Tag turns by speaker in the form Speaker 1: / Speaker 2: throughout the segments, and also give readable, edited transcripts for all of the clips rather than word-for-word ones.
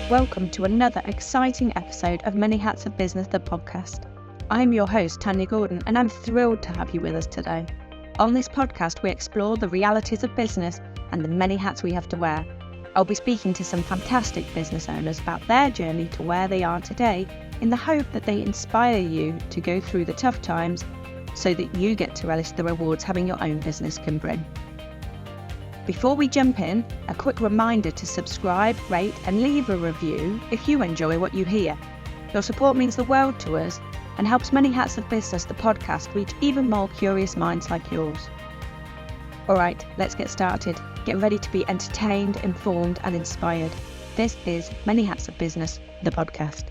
Speaker 1: Welcome to another exciting episode of Many Hats of Business, the podcast. I'm your host, Tanya Gordon, and I'm thrilled to have you with us today. On this podcast, we explore the realities of business and the many hats we have to wear. I'll be speaking to some fantastic business owners about their journey to where they are today, in the hope that they inspire you to go through the tough times so that you get to relish the rewards having your own business can bring. Before we jump in, a quick reminder to subscribe, rate and leave a review if you enjoy what you hear. Your support means the world to us and helps Many Hats of Business, the podcast, reach even more curious minds like yours. Alright, let's get started. Get ready to be entertained, informed and inspired. This is Many Hats of Business, the podcast.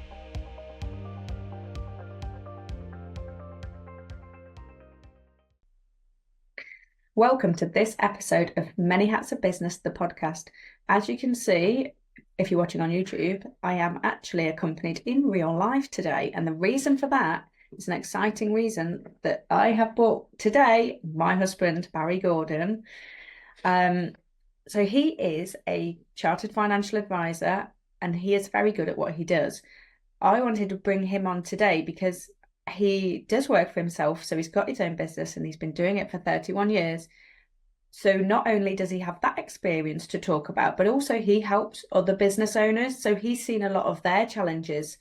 Speaker 1: Welcome to this episode of Many Hats of Business, the podcast. As you can see, if you're watching on YouTube, I am actually accompanied in real life today. And the reason for that is an exciting reason that I have brought today my husband, Barry Gordon. So he is a chartered financial advisor and he is very good at what he does. I wanted to bring him on today because he does work for himself, so he's got his own business and he's been doing it for 31 years. So not only does he have that experience to talk about, but also he helps other business owners. So he's seen a lot of their challenges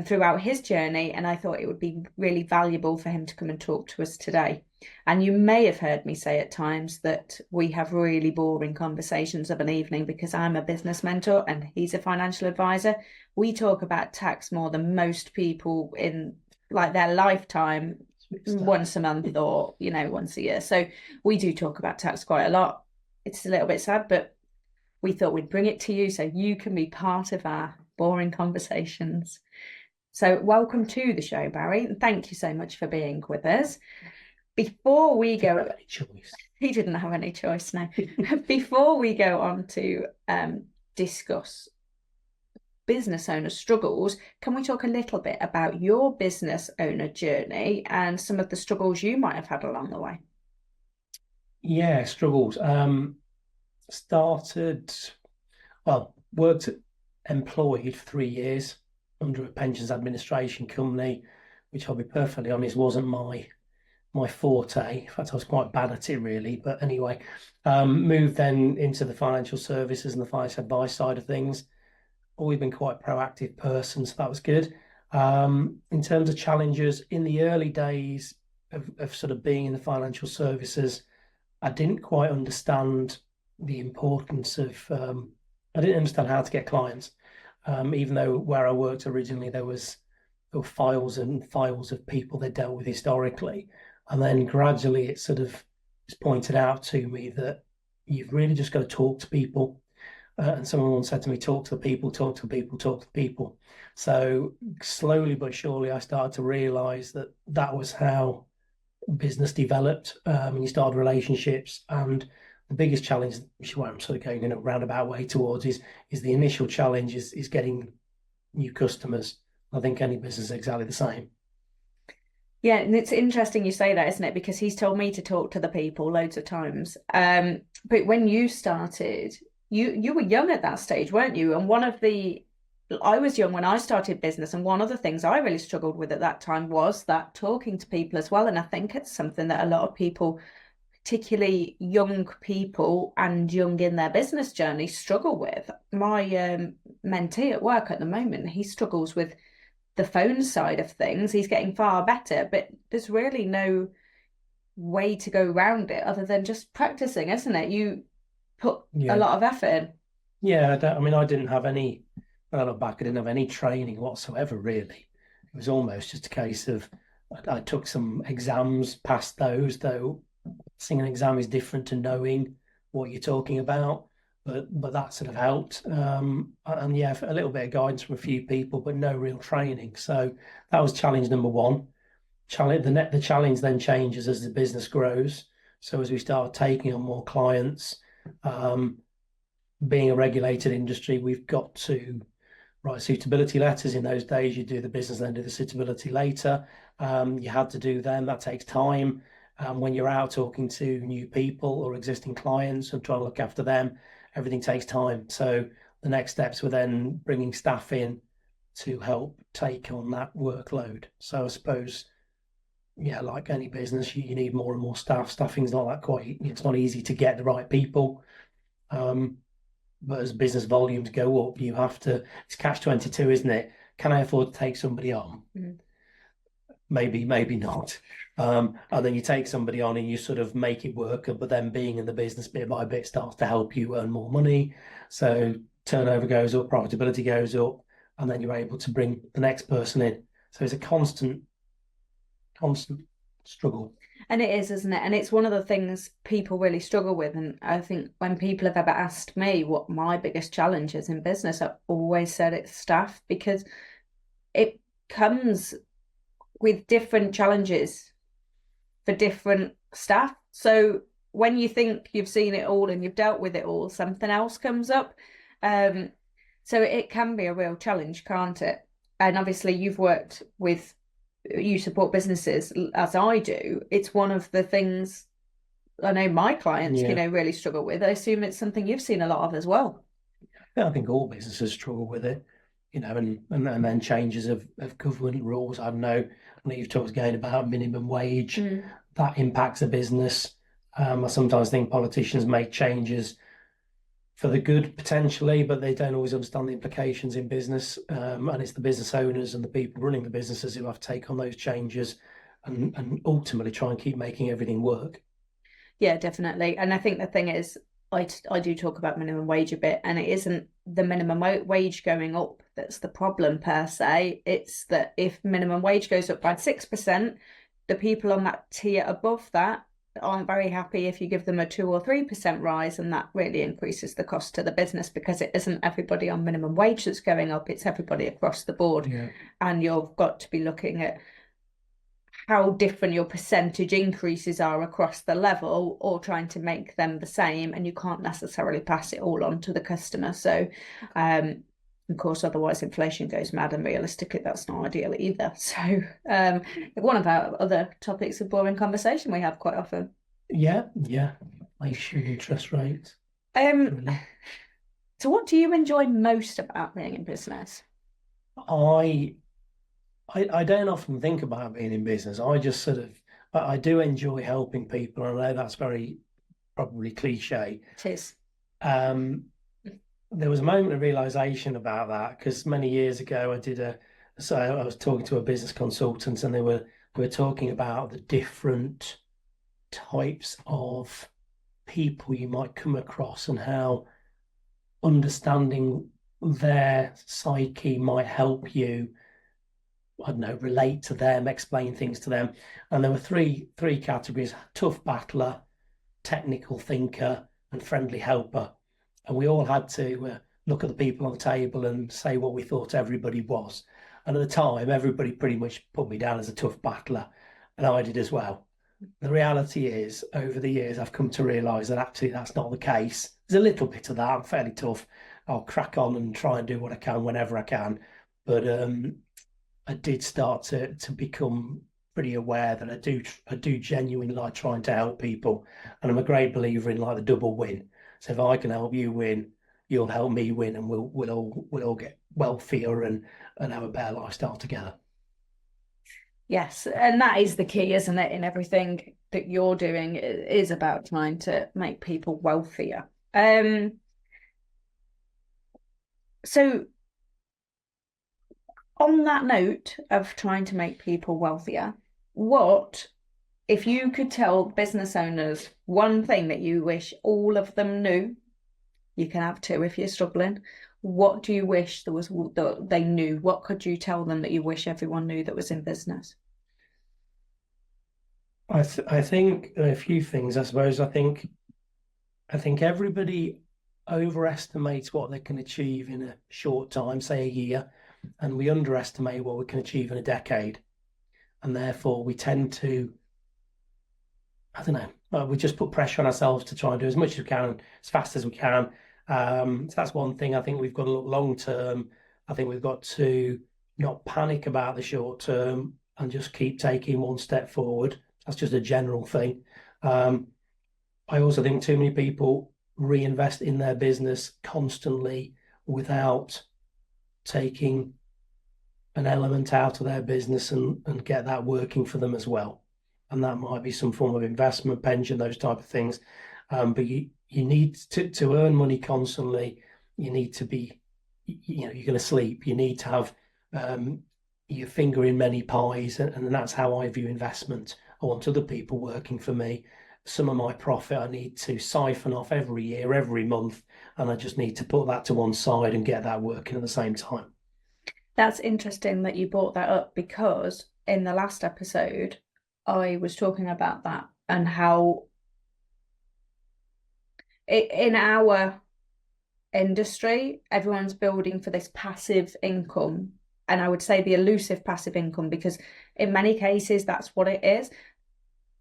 Speaker 1: throughout his journey, and I thought it would be really valuable for him to come and talk to us today. And you may have heard me say at times that we have really boring conversations of an evening because I'm a business mentor and he's a financial advisor. We talk about tax more than most people in like their lifetime, once a month or once a year. So we do talk about tax quite a lot. It's a little bit sad, but we thought we'd bring it to you so you can be part of our boring conversations. So welcome to the show, Barry, and thank you so much for being with us. Before we go, he didn't have any choice now. Before we go on to discuss business owner struggles, can we talk a little bit about your business owner journey and some of the struggles you might have had along the way?
Speaker 2: Yeah, struggles. Worked employed for 3 years under a pensions administration company, which I'll be perfectly honest wasn't my forte. In fact, I was quite bad at it really. But anyway, moved then into the financial services and the financial advice side of things. Always been quite a proactive person, so that was good. In terms of challenges, in the early days of sort of being in the financial services, I didn't quite understand the importance of, I didn't understand how to get clients. Even though where I worked originally, there were files and files of people they dealt with historically. And then gradually it sort of was pointed out to me that you've really just got to talk to people. And someone once said to me, talk to the people, talk to the people, talk to the people. So slowly but surely, I started to realize that that was how business developed. And you started relationships. And the biggest challenge, which is what I'm sort of going in a roundabout way towards, is the initial challenge is getting new customers. I think any business is exactly the same.
Speaker 1: Yeah, and it's interesting you say that, isn't it? Because he's told me to talk to the people loads of times. But when you started, you were young at that stage, weren't you? And I was young when I started business, and one of the things I really struggled with at that time was that talking to people as well. And I think it's something that a lot of people, particularly young people and young in their business journey, struggle with. My mentee at work at the moment, he struggles with the phone side of things. He's getting far better, but there's really no way to go around it other than just practicing, isn't it? You put a lot of effort in.
Speaker 2: Yeah, I didn't have any, when I look back, I didn't have any training whatsoever, really. It was almost just a case of, I took some exams, passed those, though seeing an exam is different to knowing what you're talking about, but that sort of helped. And yeah, a little bit of guidance from a few people, but no real training. So that was challenge number one. The challenge then changes as the business grows. So as we start taking on more clients, being a regulated industry, we've got to write suitability letters. In those days, you do the business, then do the suitability later. You had to do them. That takes time. When you're out talking to new people or existing clients and trying to look after them, everything takes time. So the next steps were then bringing staff in to help take on that workload. So I suppose, yeah, like any business, you need more and more staff. Staffing's not that quite, it's not easy to get the right people. But as business volumes go up, you have to, it's catch-22, isn't it? Can I afford to take somebody on?
Speaker 1: Mm.
Speaker 2: Maybe, maybe not. And then you take somebody on and you sort of make it work, but then being in the business bit by bit starts to help you earn more money. So turnover goes up, profitability goes up, and then you're able to bring the next person in. So it's a constant struggle.
Speaker 1: And it is, isn't it? And it's one of the things people really struggle with. And I think when people have ever asked me what my biggest challenge is in business, I've always said it's staff, because it comes with different challenges for different staff. So when you think you've seen it all and you've dealt with it all, something else comes up. So it can be a real challenge, can't it? And obviously you support businesses as I do. It's one of the things I know my clients, really struggle with. I assume it's something you've seen a lot of as well.
Speaker 2: Yeah, I think all businesses struggle with it, and then changes of government rules. I know you've talked again about minimum wage. That impacts a business. I sometimes think politicians make changes for the good potentially, but they don't always understand the implications in business. And it's the business owners and the people running the businesses who have to take on those changes and ultimately try and keep making everything work.
Speaker 1: Yeah, definitely. And I think the thing is, I do talk about minimum wage a bit, and it isn't the minimum wage going up that's the problem per se. It's that if minimum wage goes up by 6%, the people on that tier above that aren't very happy if you give them a 2 or 3% rise, and that really increases the cost to the business, because it isn't everybody on minimum wage that's going up, it's everybody across the board.
Speaker 2: Yeah.
Speaker 1: And you've got to be looking at how different your percentage increases are across the level, or trying to make them the same, and you can't necessarily pass it all on to the customer. So of course, otherwise inflation goes mad, and realistically that's not ideal either. So one of our other topics of boring conversation we have quite often.
Speaker 2: Yeah, inflation, interest rates.
Speaker 1: So what do you enjoy most about being in business?
Speaker 2: I don't often think about being in business. I just I do enjoy helping people. I know that's very probably cliche.
Speaker 1: It is.
Speaker 2: There was a moment of realization about that, because many years ago I was talking to a business consultant, and we were talking about the different types of people you might come across and how understanding their psyche might help you, I don't know, relate to them, explain things to them. And there were three categories: tough battler, technical thinker, and friendly helper. And we all had to look at the people on the table and say what we thought everybody was. And at the time, everybody pretty much put me down as a tough battler, and I did as well. The reality is, over the years, I've come to realise that actually that's not the case. There's a little bit of that. I'm fairly tough. I'll crack on and try and do what I can whenever I can. But I did start to become pretty aware that I do genuinely like trying to help people, and I'm a great believer in like the double win. So if I can help you win, you'll help me win, and we'll all get wealthier and have a better lifestyle together.
Speaker 1: Yes, and that is the key, isn't it? In everything that you're doing, it is about trying to make people wealthier. So on that note of trying to make people wealthier, what if you could tell business owners one thing that you wish all of them knew? You can have two if you're struggling. What do you wish that they knew? What could you tell them that you wish everyone knew that was in business?
Speaker 2: I think a few things. I suppose I think everybody overestimates what they can achieve in a short time, say a year, and we underestimate what we can achieve in a decade. And therefore we tend to, I don't know, we just put pressure on ourselves to try and do as much as we can, as fast as we can. So that's one thing. I think we've got to look long term. I think we've got to not panic about the short term and just keep taking one step forward. That's just a general thing. I also think too many people reinvest in their business constantly without taking an element out of their business and get that working for them as well. And that might be some form of investment, pension, those type of things. But you need to earn money constantly. You need to be, you're going to sleep. You need to have your finger in many pies, and that's how I view investment. I want other people working for me. Some of my profit I need to siphon off every year, every month, and I just need to put that to one side and get that working at the same time.
Speaker 1: That's interesting that you brought that up, because in the last episode, I was talking about that and how in our industry, everyone's building for this passive income. And I would say the elusive passive income, because in many cases, that's what it is.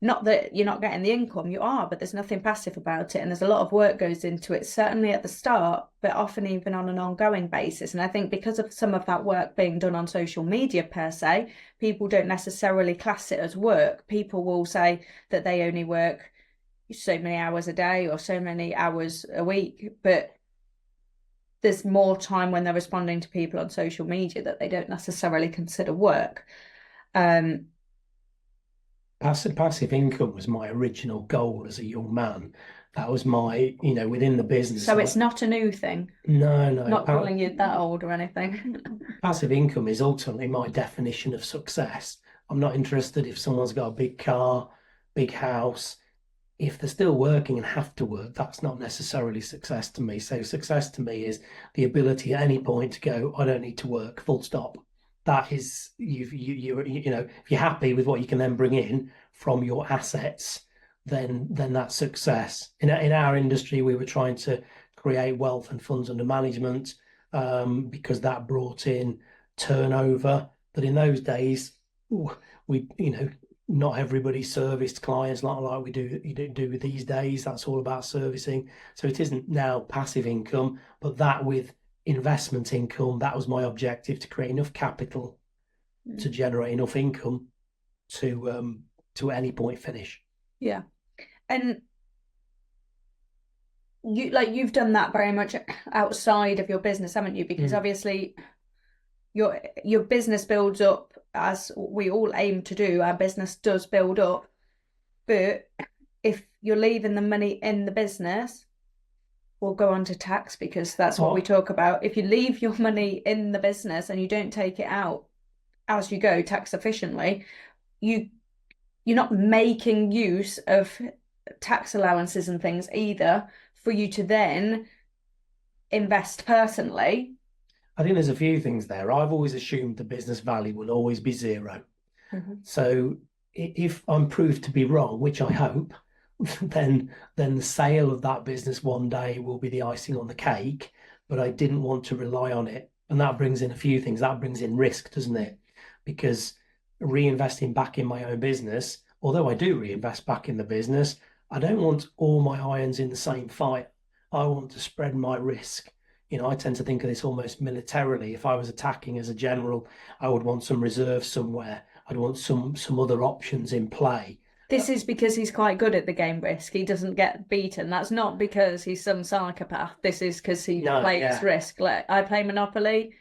Speaker 1: Not that you're not getting the income, you are, but there's nothing passive about it. And there's a lot of work goes into it, certainly at the start, but often even on an ongoing basis. And I think because of some of that work being done on social media per se, people don't necessarily class it as work. People will say that they only work so many hours a day or so many hours a week, but there's more time when they're responding to people on social media that they don't necessarily consider work.
Speaker 2: Passive income was my original goal as a young man. That was my, within the business.
Speaker 1: So it's not a new thing.
Speaker 2: No.
Speaker 1: Not calling you that old or anything.
Speaker 2: Passive income is ultimately my definition of success. I'm not interested if someone's got a big car, big house. If they're still working and have to work, that's not necessarily success to me. So success to me is the ability at any point to go, I don't need to work, full stop. That is, if you're happy with what you can then bring in from your assets, then that's success. In our industry, we were trying to create wealth and funds under management because that brought in turnover. But in those days, we not everybody serviced clients like we do these days. That's all about servicing. So it isn't now passive income, but that with investment income, that was my objective, to create enough capital to generate enough income to at any point finish.
Speaker 1: Yeah. And you've done that very much outside of your business, haven't you? Because obviously your business builds up, as we all aim to do. Our business does build up, but if you're leaving the money in the business, we'll go on to tax, because that's what we talk about. If you leave your money in the business and you don't take it out as you go tax efficiently, you're not making use of tax allowances and things either for you to then invest personally.
Speaker 2: I think there's a few things there. I've always assumed the business value will always be zero. So if I'm proved to be wrong, which I hope, then the sale of that business one day will be the icing on the cake. But I didn't want to rely on it. And that brings in a few things. That brings in risk, doesn't it? Because reinvesting back in my own business, although I do reinvest back in the business, I don't want all my irons in the same fire. I want to spread my risk. I tend to think of this almost militarily. If I was attacking as a general, I would want some reserves somewhere. I'd want some other options in play.
Speaker 1: This is because he's quite good at the game risk. He doesn't get beaten. That's not because he's some psychopath. This is because he plays risk. Like, I play Monopoly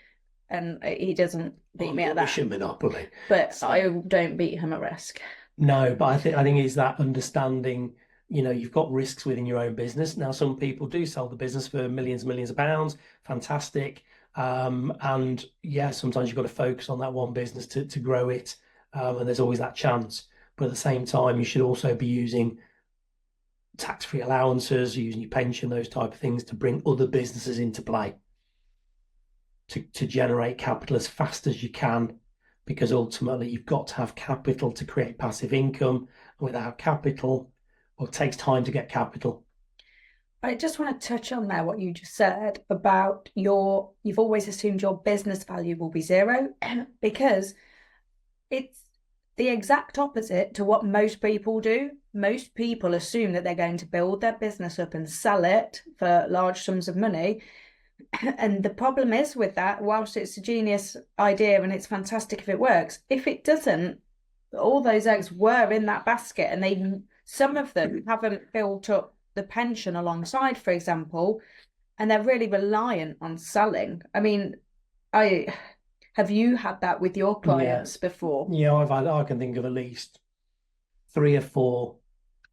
Speaker 1: and he doesn't beat me at that.
Speaker 2: Monopoly.
Speaker 1: But so, I don't beat him at risk.
Speaker 2: No, but I think it's that understanding. You've got risks within your own business. Now, some people do sell the business for millions of pounds. Fantastic. And yeah, sometimes you've got to focus on that one business to grow it. And there's always that chance. But at the same time, you should also be using tax-free allowances, using your pension, those type of things to bring other businesses into play to generate capital as fast as you can, because ultimately you've got to have capital to create passive income. And without capital, well, it takes time to get capital.
Speaker 1: I just want to touch on there what you just said about you've always assumed your business value will be zero, because it's the exact opposite to what most people do. Most people assume that they're going to build their business up and sell it for large sums of money. And the problem is with that, whilst it's a genius idea and it's fantastic if it works, if it doesn't, all those eggs were in that basket, and some of them haven't built up the pension alongside, for example. and they're really reliant on selling. I mean, I have you had that with your
Speaker 2: Yeah.
Speaker 1: clients before?
Speaker 2: Yeah, I can think of at least 3 or 4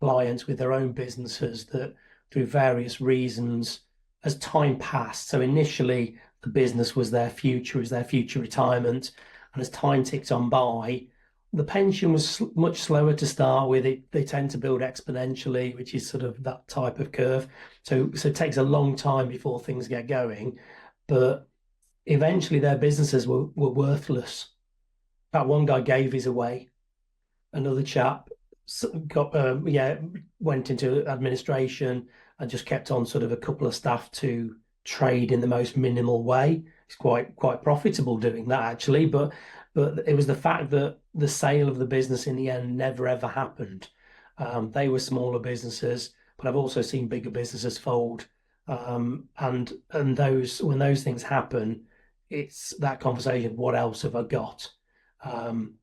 Speaker 2: clients with their own businesses that, through various reasons, as time passed. So initially, the business was their future retirement, and as time ticked on by, the pension was much slower to start with. They tend to build exponentially, which is sort of that type of curve. So it takes a long time before things get going, but eventually their businesses were worthless. That one guy gave his away. Another chap got went into administration and just kept on sort of a couple of staff to trade in the most minimal way. It's quite profitable doing that actually, but it was the fact that the sale of the business in the end never ever happened. They were smaller businesses, but I've also seen bigger businesses fold. And those when those things happen, it's that conversation. What else have I got? Um,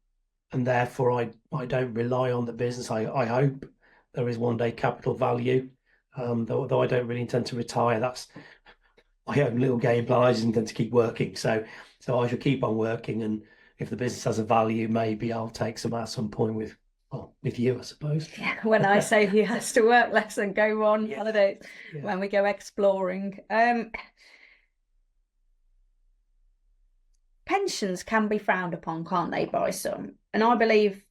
Speaker 2: and therefore I don't rely on the business. I hope there is one day capital value, though I don't really intend to retire. That's my own little game plan. I just intend to keep working, so I shall keep on working, and if the business has a value, maybe I'll take some at some point with you, I suppose.
Speaker 1: Yeah, when I say he has to work less and go on
Speaker 2: Yeah.
Speaker 1: holidays,
Speaker 2: Yeah.
Speaker 1: when we go exploring. Pensions can be frowned upon, can't they, by some? And I believe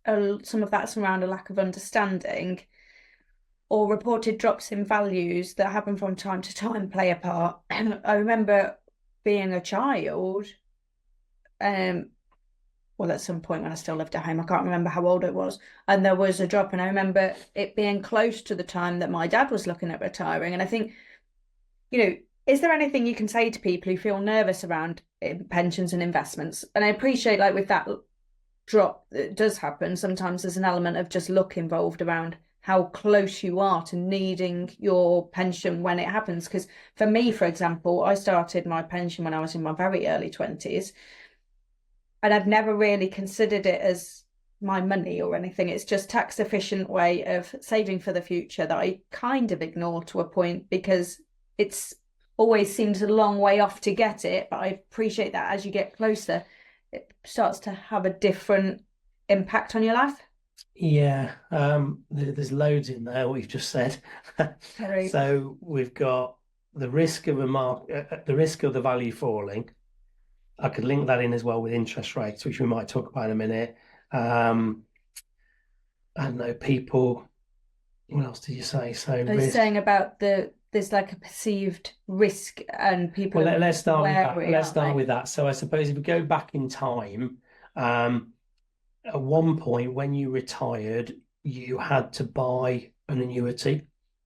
Speaker 1: some of that's around a lack of understanding or reported drops in values that happen from time to time play a part. I remember being a child, well, at some point when I still lived at home, I can't remember how old it was, and there was a drop, and I remember it being close to the time that my dad was looking at retiring. And I think, is there anything you can say to people who feel nervous around pensions and investments? And I appreciate, like, with that drop that does happen, sometimes there's an element of just luck involved around how close you are to needing your pension when it happens. Because for me, for example, I started my pension when I was in my very early 20s, and I've never really considered it as my money or anything. It's just tax efficient way of saving for the future that I kind of ignore to a point, because it's always seems a long way off to get it. But I appreciate that as you get closer, it starts to have a different impact on your life.
Speaker 2: Yeah, there's loads in there, what you've just said.
Speaker 1: Very.
Speaker 2: So we've got the risk of the risk of the value falling. I could link that in as well with interest rates, which we might talk about in a minute. I don't know, people. What else did you say? So
Speaker 1: I was
Speaker 2: risk.
Speaker 1: saying about there's like a perceived risk and people
Speaker 2: Well,
Speaker 1: are
Speaker 2: let's start with that.
Speaker 1: wary,
Speaker 2: Let's
Speaker 1: aren't
Speaker 2: start
Speaker 1: they?
Speaker 2: with that. So I suppose if we go back in time, at one point when you retired, you had to buy an annuity.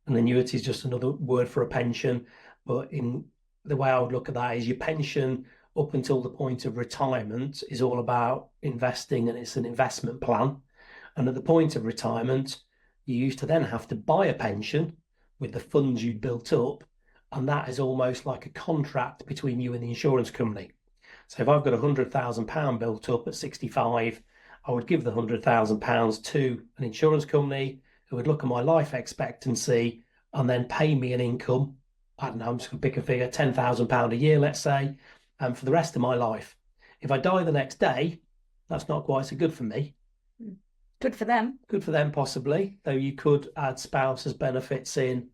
Speaker 2: An annuity is just another word for a pension, but in the way I would look at that is your pension up until the point of retirement is all about investing, and it's an investment plan. And at the point of retirement, you used to then have to buy a pension with the funds you'd built up. And that is almost like a contract between you and the insurance company. So if I've got £100,000 built up at 65, I would give the £100,000 to an insurance company who would look at my life expectancy and then pay me an income. I don't know, I'm just going to pick a figure, £10,000 a year, let's say, for the rest of my life. If I die the next day, that's not quite so good for me.
Speaker 1: Good for them.
Speaker 2: Good for them, possibly, though you could add spouses benefits in,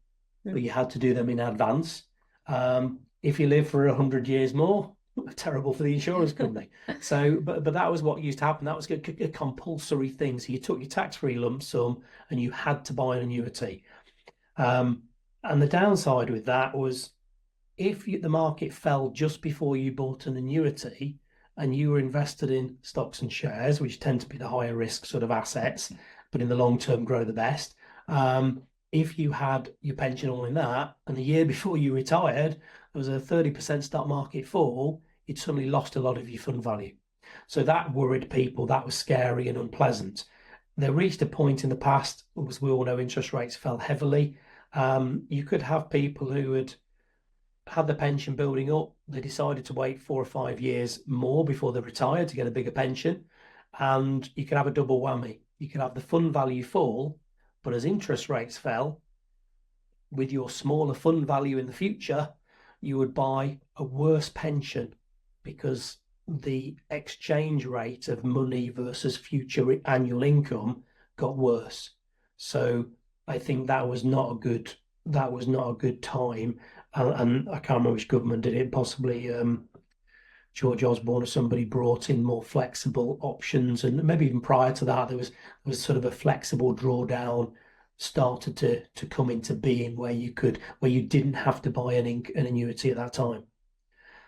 Speaker 2: but you had to do them in advance. If you live for 100 years more, terrible for the insurance company. So, but that was what used to happen. That was a compulsory thing. So you took your tax-free lump sum and you had to buy an annuity. And the downside with that was if the market fell just before you bought an annuity and you were invested in stocks and shares, which tend to be the higher risk sort of assets, but in the long term grow the best. If you had your pension all in that, and the year before you retired, there was a 30% stock market fall, you'd suddenly lost a lot of your fund value. So that worried people. That was scary and unpleasant. They reached a point in the past, as we all know, interest rates fell heavily. You could have people who had the pension building up. They decided to wait 4 or 5 years more before they retired to get a bigger pension. And you could have a double whammy. You could have the fund value fall, but as interest rates fell, with your smaller fund value in the future, you would buy a worse pension because the exchange rate of money versus future annual income got worse. So I think that was not a good time. And I can't remember which government did it, possibly George Osborne or somebody brought in more flexible options, and maybe even prior to that, there was sort of a flexible drawdown started to come into being where you didn't have to buy an annuity at that time.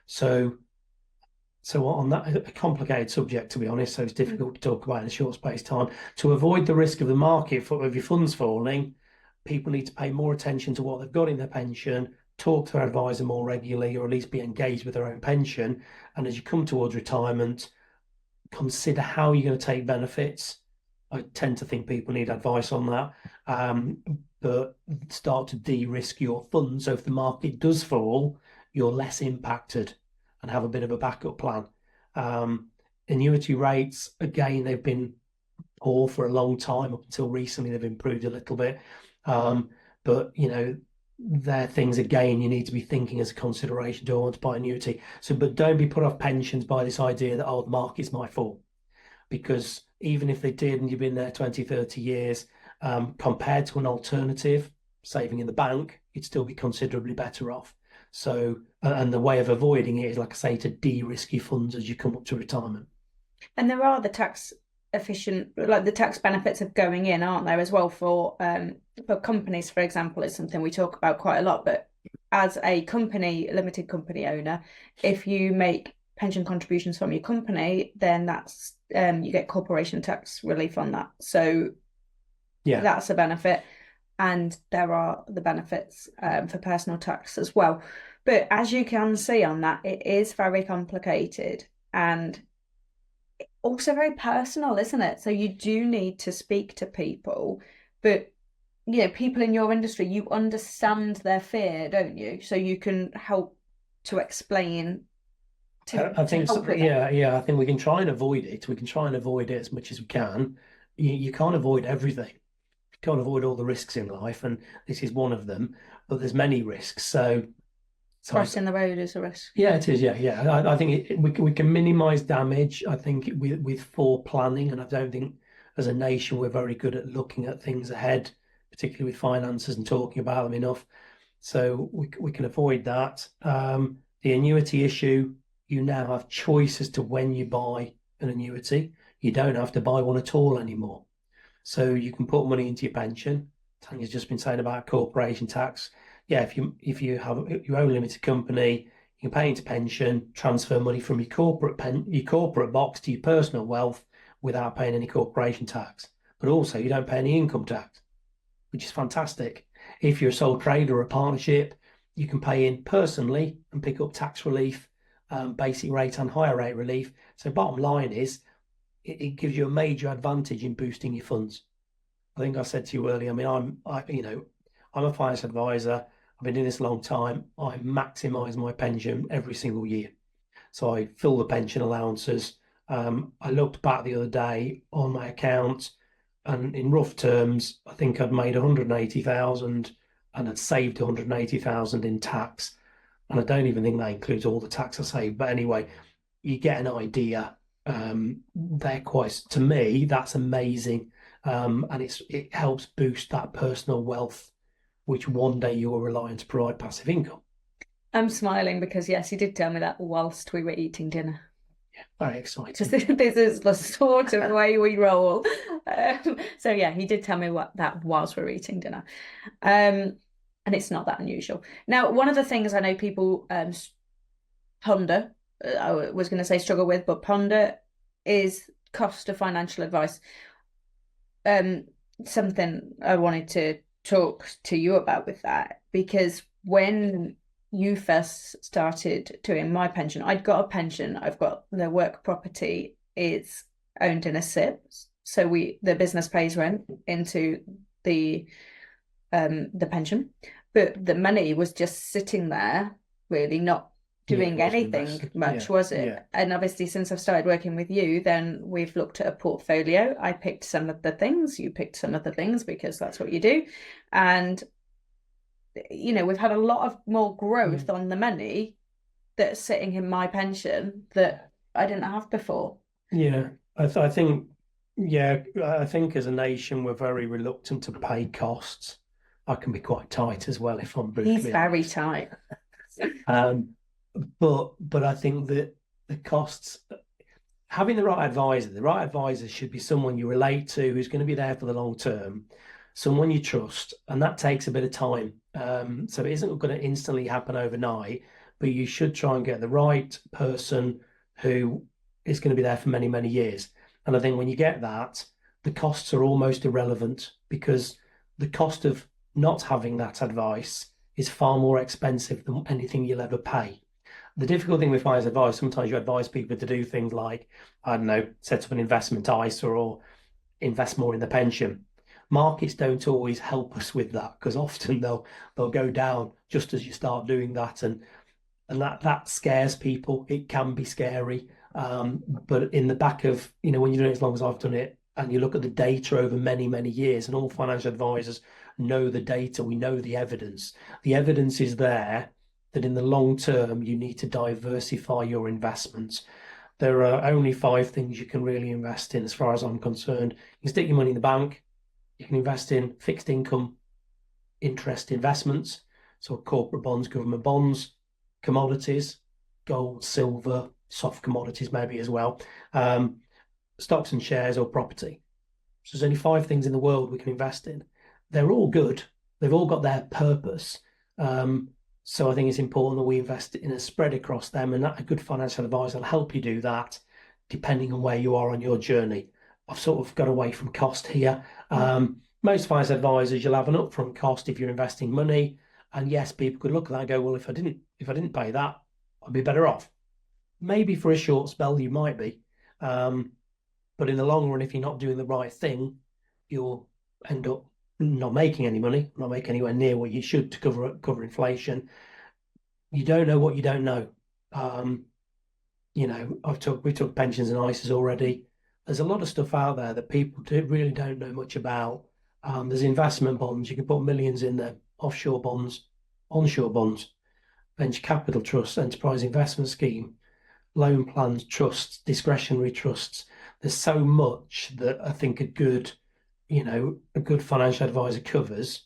Speaker 2: So on that, a complicated subject, to be honest, so it's difficult to talk about in a short space of time. To avoid the risk of the market of your funds falling, people need to pay more attention to what they've got in their pension, talk to their advisor more regularly, or at least be engaged with their own pension. And as you come towards retirement, consider how you're going to take benefits. I tend to think people need advice on that, but start to de-risk your funds. So if the market does fall, you're less impacted and have a bit of a backup plan. Annuity rates, again, they've been poor for a long time. Up until recently, they've improved a little bit. But, they're things, again, you need to be thinking as a consideration. Do I want to buy annuity? But don't be put off pensions by this idea that, the market's my fault. Because even if they did and you've been there 20, 30 years, compared to an alternative, saving in the bank, you'd still be considerably better off. So, and the way of avoiding it is, like I say, to de-risk your funds as you come up to retirement.
Speaker 1: And there are the tax efficient, like the tax benefits of going in, aren't there, as well, for companies, for example. It's something we talk about quite a lot. But as a limited company owner, if you make pension contributions from your company, then that's you get corporation tax relief on that. So yeah, that's a benefit. And there are the benefits for personal tax as well. But as you can see on that, it is very complicated and also very personal, isn't it? So you do need to speak to people, but people in your industry, you understand their fear, don't you? So you can help to explain.
Speaker 2: I think so, yeah. I think we can try and avoid it. We can try and avoid it as much as we can. You can't avoid everything. You can't avoid all the risks in life, and this is one of them. But there's many risks. So
Speaker 1: crossing the road is a risk.
Speaker 2: Yeah, it is. Yeah. I think we can minimise damage. I think with foreplanning, and I don't think as a nation we're very good at looking at things ahead, particularly with finances and talking about them enough. So we can avoid that. The annuity issue, you now have choice as to when you buy an annuity. You don't have to buy one at all anymore. So you can put money into your pension. Tanya's just been saying about corporation tax. Yeah, if you have your own limited company, you can pay into pension, transfer money from your corporate box to your personal wealth without paying any corporation tax. But also, you don't pay any income tax, which is fantastic. If you're a sole trader or a partnership, you can pay in personally and pick up tax relief, basic rate and higher rate relief. So bottom line is, it gives you a major advantage in boosting your funds. I think I said to you earlier, I mean, I'm a finance advisor. I've been doing this a long time. I maximise my pension every single year. So I fill the pension allowances. I looked back the other day on my account, and in rough terms, I think I'd made 180,000 and had saved 180,000 in tax. And I don't even think that includes all the tax I saved. But anyway, you get an idea. To me, that's amazing. And it helps boost that personal wealth, which one day you will rely on to provide passive income.
Speaker 1: I'm smiling because, yes, he did tell me that whilst we were eating dinner.
Speaker 2: Yeah, very exciting.
Speaker 1: This is the sort of way we roll. So, yeah, he did tell me that whilst we were eating dinner. And it's not that unusual. Now, one of the things I know people ponder, I was going to say struggle with, but ponder is cost of financial advice. Something I wanted to talk to you about with that, because when you first started doing my pension, I'd got a pension. I've got the work property is owned in a SIP, so the business pays rent into the pension, but the money was just sitting there, really not doing anything much, was it? Yeah. And obviously, since I've started working with you, then we've looked at a portfolio. I picked some of the things, you picked some of the things, because that's what you do. And we've had a lot of more growth on the money that's sitting in my pension that I didn't have before.
Speaker 2: Yeah, I think, yeah, I think as a nation we're very reluctant to pay costs. I can be quite tight as well if I'm
Speaker 1: He's
Speaker 2: brutally
Speaker 1: very
Speaker 2: honest.
Speaker 1: tight.
Speaker 2: Um, but I think that the costs, having the right advisor should be someone you relate to, who's going to be there for the long term, someone you trust, and that takes a bit of time. So it isn't going to instantly happen overnight, but you should try and get the right person who is going to be there for many, many years. And I think when you get that, the costs are almost irrelevant because the cost of not having that advice is far more expensive than anything you'll ever pay. The difficult thing with finance advice, sometimes you advise people to do things like, I don't know, set up an investment ISA or invest more in the pension. Markets don't always help us with that because often they'll go down just as you start doing that, and that scares people. It can be scary, but in the back of, when you're doing it as long as I've done it, and you look at the data over many, many years, and all financial advisors know the data, we know the evidence. The evidence is there that in the long term you need to diversify your investments. There are only five things you can really invest in, as far as I'm concerned. You can stick your money in the bank. You can invest in fixed income interest investments, so corporate bonds, government bonds, commodities, gold, silver, soft commodities maybe as well, stocks and shares or property. So there's only five things in the world we can invest in. They're all good. They've all got their purpose. So I think it's important that we invest in a spread across them, and that a good financial advisor will help you do that depending on where you are on your journey. I've sort of got away from cost here. Most finance advisors, you'll have an upfront cost if you're investing money. And yes, people could look at that and go, well, if I didn't pay that, I'd be better off. Maybe for a short spell you might be. But in the long run, if you're not doing the right thing, you'll end up not making any money, not make anywhere near what you should to cover inflation. You don't know what you don't know. We took pensions and ISAs already. There's a lot of stuff out there that people really don't know much about. There's investment bonds. You can put millions in there, offshore bonds, onshore bonds, venture capital trusts, enterprise investment scheme, loan plans, trusts, discretionary trusts. There's so much that I think a good financial advisor covers.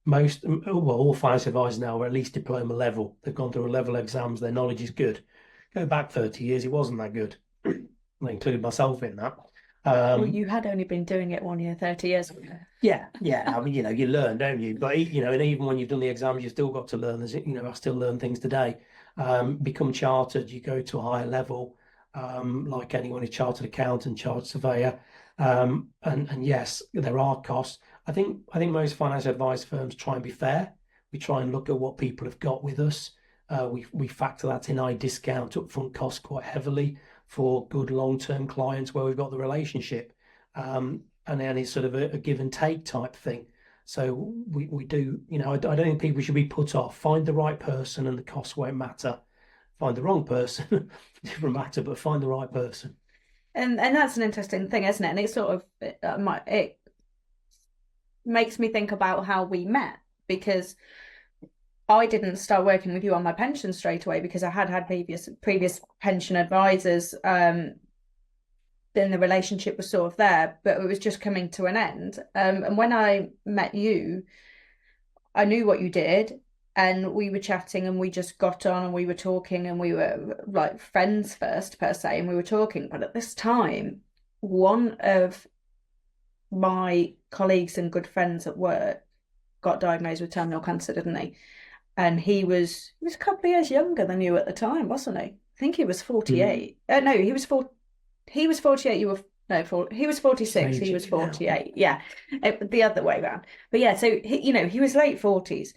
Speaker 2: All financial advisors now are at least diploma level. They've gone through a level exams. Their knowledge is good. Go back 30 years, it wasn't that good. I included myself in that.
Speaker 1: Well, you had only been doing it 1 year, 30 years ago.
Speaker 2: Yeah. I mean, you learn, don't you? But and even when you've done the exams, you've still got to learn. I still learn things today. Become chartered, you go to a higher level, like anyone who's chartered accountant, chartered surveyor. And yes, there are costs. I think most financial advice firms try and be fair. We try and look at what people have got with us. We factor that in. I discount upfront costs quite heavily for good long-term clients where we've got the relationship. And then it's sort of a give and take type thing. So we do, I don't think people should be put off. Find the right person and the cost won't matter. Find the wrong person, different matter, but find the right person.
Speaker 1: And that's an interesting thing, isn't it? And it sort of it makes me think about how we met, because I didn't start working with you on my pension straight away because I had previous pension advisors. Then the relationship was sort of there, but it was just coming to an end. And when I met you, I knew what you did, and we were chatting, and we just got on, and we were talking, and we were like friends first per se, and we were talking. But at this time, one of my colleagues and good friends at work got diagnosed with terminal cancer, didn't he? And he was a couple of years younger than you at the time, wasn't he? I think he was 48. No, he was 48. You were no, he was 46. He was 48. Yeah, the other way around. But yeah, so he was late 40s,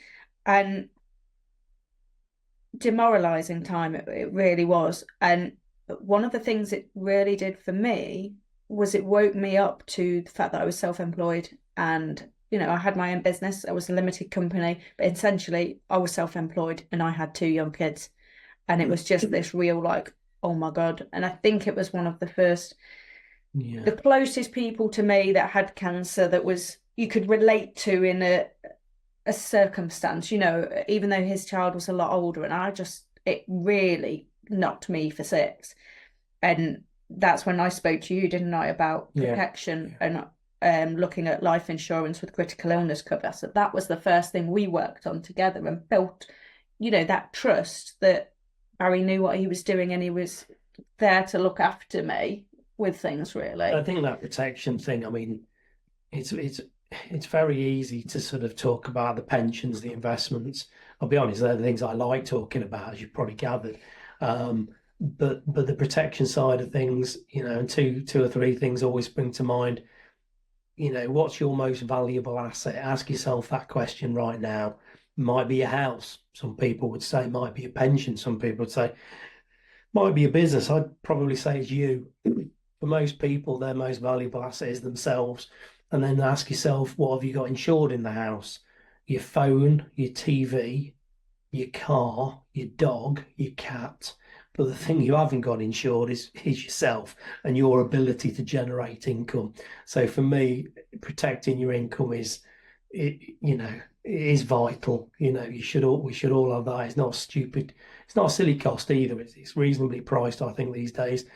Speaker 1: and demoralizing time it really was. And one of the things it really did for me was it woke me up to the fact that I was self-employed, and I had my own business. I was a limited company, but essentially I was self-employed, and I had two young kids, and it was just this real like, oh my God. And I think it was one of the first, the closest people to me that had cancer that was you could relate to in a circumstance, even though his child was a lot older, and it really knocked me for six. And that's when I spoke to you, didn't I, about protection and looking at life insurance with critical illness cover. So that was the first thing we worked on together and built, that trust that Barry knew what he was doing and he was there to look after me with things, really.
Speaker 2: I think that protection thing, I mean, it's very easy to sort of talk about the pensions, the investments. I'll be honest, they're the things I like talking about, as you've probably gathered. But the protection side of things, and two or three things always spring to mind. What's your most valuable asset? Ask yourself that question right now. Might be a house. Some people would say might be a pension. Some people would say might be a business. I'd probably say it's you. For most people, their most valuable asset is themselves. And then ask yourself, what have you got insured in the house? Your phone, your TV, your car, your dog, your cat. But the thing you haven't got insured is yourself and your ability to generate income. So for me, protecting your income is vital. We should all have that. It's not stupid. It's not a silly cost either. It's reasonably priced, I think, these days.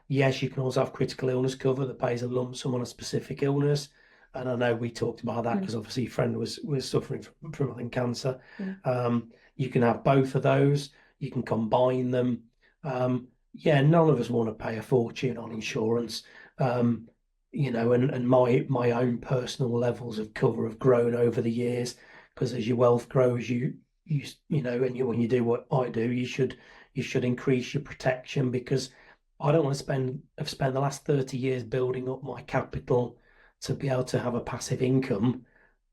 Speaker 2: Yes, you can also have critical illness cover that pays a lump sum on a specific illness. And I know we talked about that because obviously your friend was suffering from I think, cancer. You can have both of those. You can combine them. None of us want to pay a fortune on insurance. And my own personal levels of cover have grown over the years because as your wealth grows, when you do what I do, you should increase your protection because I don't want to have spent the last 30 years building up my capital to be able to have a passive income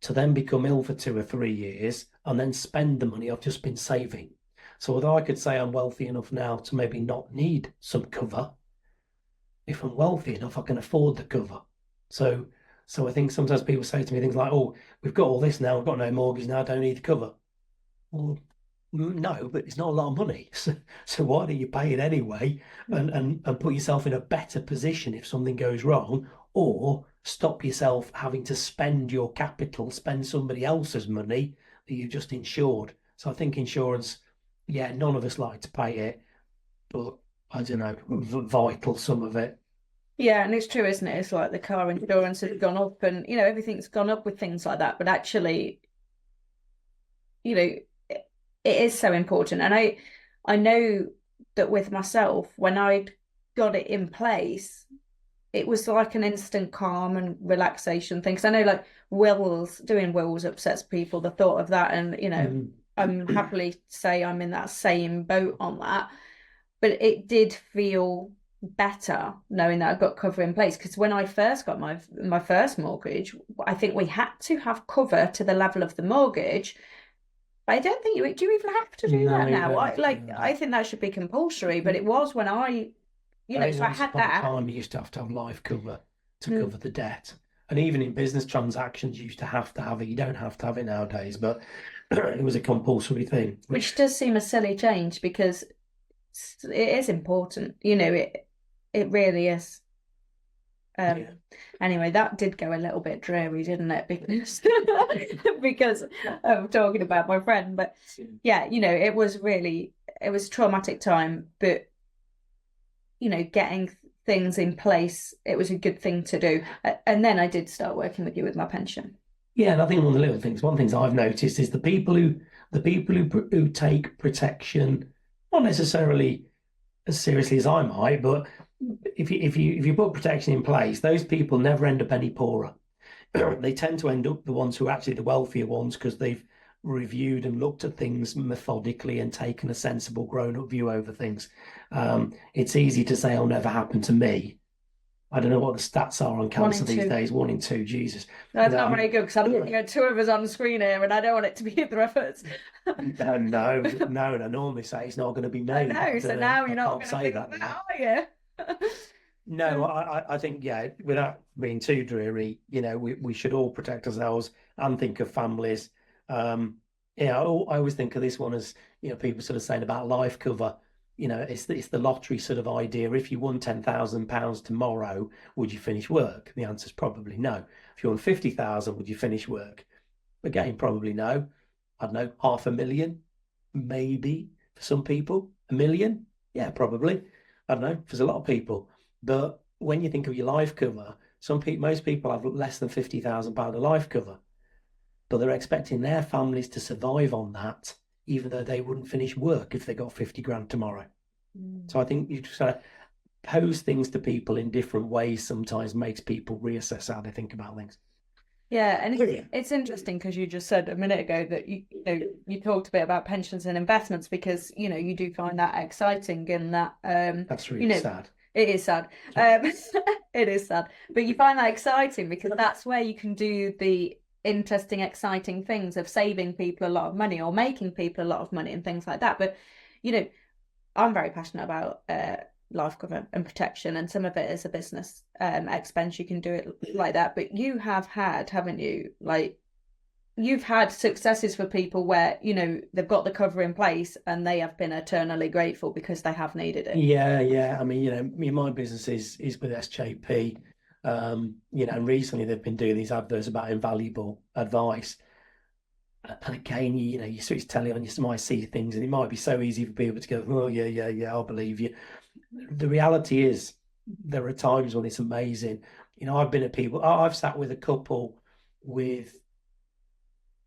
Speaker 2: to then become ill for 2 or 3 years and then spend the money I've just been saving. So although I could say I'm wealthy enough now to maybe not need some cover, if I'm wealthy enough, I can afford the cover. So I think sometimes people say to me things like, oh, we've got all this now, we've got no mortgage now, I don't need the cover. Well, no, but it's not a lot of money. So why do you pay it anyway and put yourself in a better position if something goes wrong, or stop yourself having to spend your capital, spend somebody else's money that you've just insured. So I think insurance, none of us like to pay it, but I don't know, vital, some of it.
Speaker 1: Yeah, and it's true, isn't it? It's like the car insurance has gone up and, everything's gone up with things like that. But actually, it is so important. And I know that with myself, when I'd got it in place, it was like an instant calm and relaxation thing. Because I know like doing wills upsets people, the thought of that. And, I'm happily say I'm in that same boat on that. But it did feel better knowing that I got cover in place. Because when I first got my first mortgage, I think we had to have cover to the level of the mortgage. I don't think do you even have to do that now? I think that should be compulsory, but it was when so I had that.
Speaker 2: Time you used to have life cover to cover the debt. And even in business transactions, you used to have it. You don't have to have it nowadays, but it was a compulsory thing.
Speaker 1: Which does seem a silly change because it is important. It really is. Anyway, that did go a little bit dreary, didn't it? Because I'm talking about my friend, but it was a traumatic time, but getting things in place, it was a good thing to do. And then I did start working with you with my pension.
Speaker 2: Yeah, and I think one of the things I've noticed is the people who take protection, not necessarily as seriously as I might, but if you put protection in place, those people never end up any poorer. They tend to end up the ones who are actually the wealthier ones because they've reviewed and looked at things methodically and taken a sensible grown-up view over things. It's easy to say, "It'll never happen to me." I don't know what the stats are on cancer these days. 1 in 2, Jesus.
Speaker 1: That's not very good because I'm looking at 2 of us on the screen here, and I don't want it to be either of us.
Speaker 2: No. And I normally say it's not going to be me.
Speaker 1: I know. So now you're not going to say that, are you?
Speaker 2: No, I think without being too dreary, we should all protect ourselves and think of families. I always think of this one as people sort of saying about life cover. It's the lottery sort of idea. If you won £10,000 tomorrow, would you finish work? The answer is probably no. If you won 50,000, would you finish work? Again, probably no. I don't know, 500,000, maybe for some people. 1 million, yeah, probably. I don't know, there's a lot of people. But when you think of your life cover, most people have less than £50,000 of life cover, but they're expecting their families to survive on that, even though they wouldn't finish work if they got 50 grand tomorrow. So I think you just pose things to people in different ways sometimes makes people reassess how they think about things.
Speaker 1: Yeah, and it's interesting because you just said a minute ago that you talked a bit about pensions and investments because you do find that exciting and that
Speaker 2: That's really sad.
Speaker 1: It is sad. It is sad, but you find that exciting because that's where you can do the interesting, exciting things of saving people a lot of money or making people a lot of money and things like that. But I'm very passionate about life cover and protection, and some of it is a business expense. You can do it like that, but you have had, haven't you? Like you've had successes for people where they've got the cover in place and they have been eternally grateful because they have needed it.
Speaker 2: Yeah. I mean, my business is with SJP. And recently they've been doing these adverts about invaluable advice. And again, you switch telly on, you might see things, and it might be so easy for people to go, "Oh yeah, I'll believe you." The reality is, there are times when it's amazing. I've sat with a couple with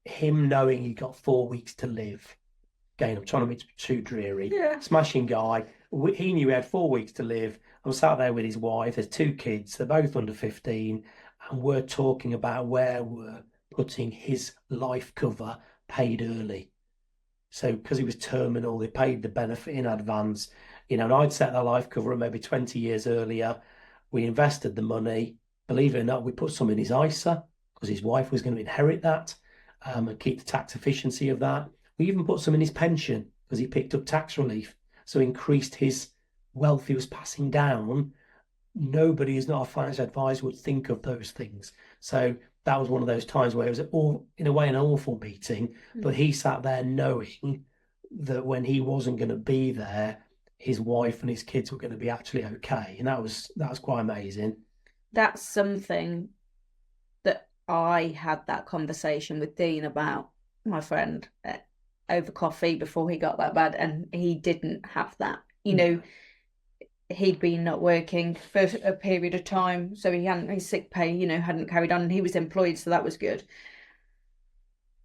Speaker 2: him knowing he got 4 weeks to live. Again, I'm trying to make it too dreary.
Speaker 1: Yeah.
Speaker 2: Smashing guy. He knew he had 4 weeks to live. I'm sat there with his wife. There's two kids. They're both under 15. And we're talking about where we're putting his life cover paid early. So because he was terminal, they paid the benefit in advance. And I'd set that life cover up maybe 20 years earlier. We invested the money. Believe it or not, we put some in his ISA because his wife was going to inherit that and keep the tax efficiency of that. We even put some in his pension because he picked up tax relief. So increased his wealth he was passing down. Nobody who's not a financial advisor would think of those things. So that was one of those times where it was in a way an awful meeting, but he sat there knowing that when he wasn't going to be there, his wife and his kids were going to be actually okay. And that was quite amazing.
Speaker 1: That's something that I had that conversation with Dean about, my friend, over coffee before he got that bad, and he didn't have that. He'd been not working for a period of time, so he hadn't, his sick pay, hadn't carried on, and he was employed, so that was good.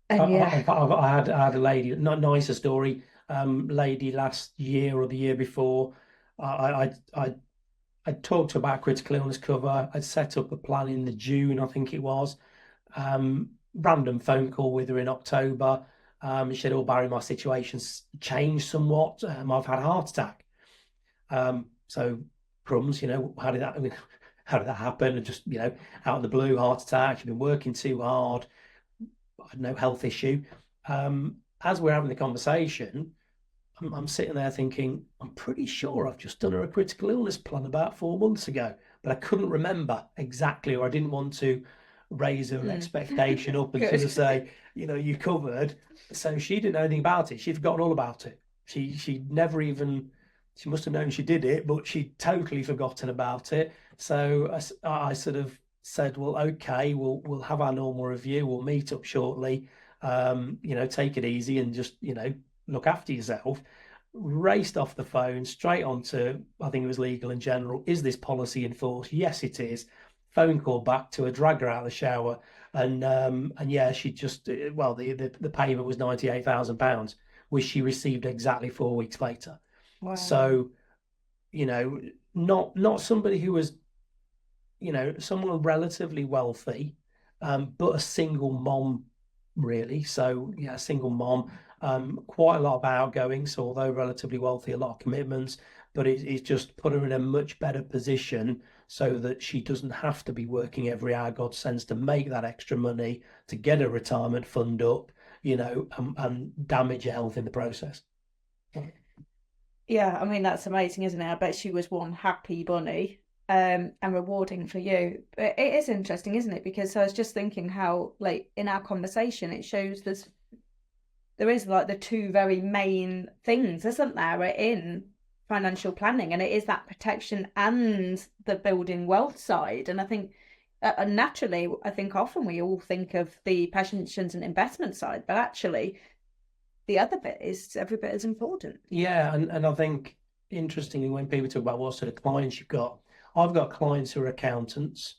Speaker 1: And yeah,
Speaker 2: I had a lady, not nicer story, lady last year or the year before. I talked to her about critical illness cover. I'd set up a plan in the June, I think it was. Random phone call with her in October. She said, "Oh, Barry, my situation's changed somewhat. I've had a heart attack." So crumbs, how did that happen? And just, out of the blue, heart attack. She'd been working too hard. I had no health issue. As we're having the conversation, I'm sitting there thinking, I'm pretty sure I've just done her a critical illness plan about 4 months ago, but I couldn't remember exactly, or I didn't want to raise her expectation up and sort of say, you covered. So she didn't know anything about it. She'd forgotten all about it. She never even, she must have known she did it, but she'd totally forgotten about it. So I sort of said, well, okay, we'll have our normal review. We'll meet up shortly. Take it easy and just, look after yourself. Raced off the phone straight on to, I think it was Legal and General. Is this policy in force? Yes, it is. Phone call back to her, drag her out of the shower, and yeah, she just the payment was £98,000, which she received exactly 4 weeks later.
Speaker 1: wow.
Speaker 2: So, not somebody who was, someone relatively wealthy, but a single mom, really. So, yeah, a single mom, quite a lot of outgoing. So, although relatively wealthy, a lot of commitments, but it's just put her in a much better position so that she doesn't have to be working every hour God sends to make that extra money to get a retirement fund up, and damage her health in the process.
Speaker 1: Yeah, I mean, that's amazing, isn't it? I bet she was one happy bunny, and rewarding for you. But it is interesting, isn't it? Because I was just thinking how, like, in our conversation, it shows there is like the two very main things, isn't there, in financial planning, and it is that protection and the building wealth side. And I think, And naturally, I think often we all think of the pensions and investment side, but actually the other bit is every bit as important.
Speaker 2: Yeah, and I think interestingly, when people talk about what sort of clients you've got, I've got clients who are accountants,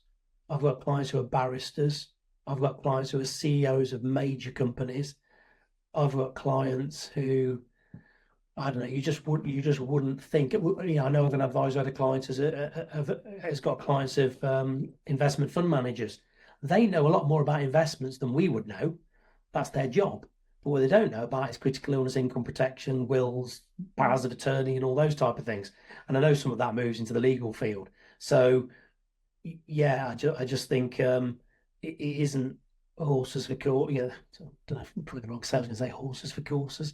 Speaker 2: I've got clients who are barristers, I've got clients who are CEOs of major companies, I've got clients who I don't know. You just wouldn't think. I know of an advisor who had a client has got clients of investment fund managers. They know a lot more about investments than we would know. That's their job. But what they don't know about is critical illness, income protection, wills, powers of attorney, and all those type of things. And I know some of that moves into the legal field. So yeah, I just think it isn't horses for courses. Yeah, I don't know, probably the wrong sound to say horses for courses.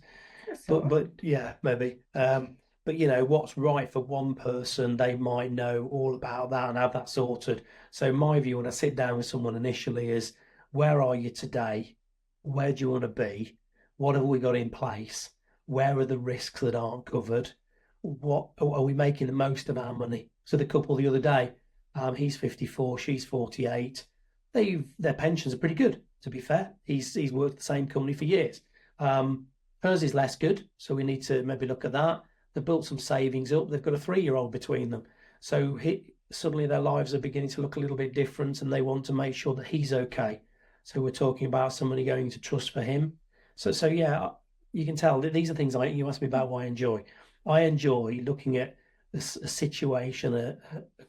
Speaker 2: But yeah, maybe. But what's right for one person, they might know all about that and have that sorted. So my view when I sit down with someone initially is, where are you today? Where do you want to be? What have we got in place? Where are the risks that aren't covered? What are we making the most of our money? So the couple the other day, he's 54, she's 48. Their pensions are pretty good, to be fair. He's worked at the same company for years. Hers is less good, so we need to maybe look at that. They've built some savings up. They've got a 3-year-old between them. So suddenly their lives are beginning to look a little bit different and they want to make sure that he's okay. So we're talking about somebody going to trust for him. So yeah, you can tell that these are things you asked me about what I enjoy. I enjoy looking at a situation, a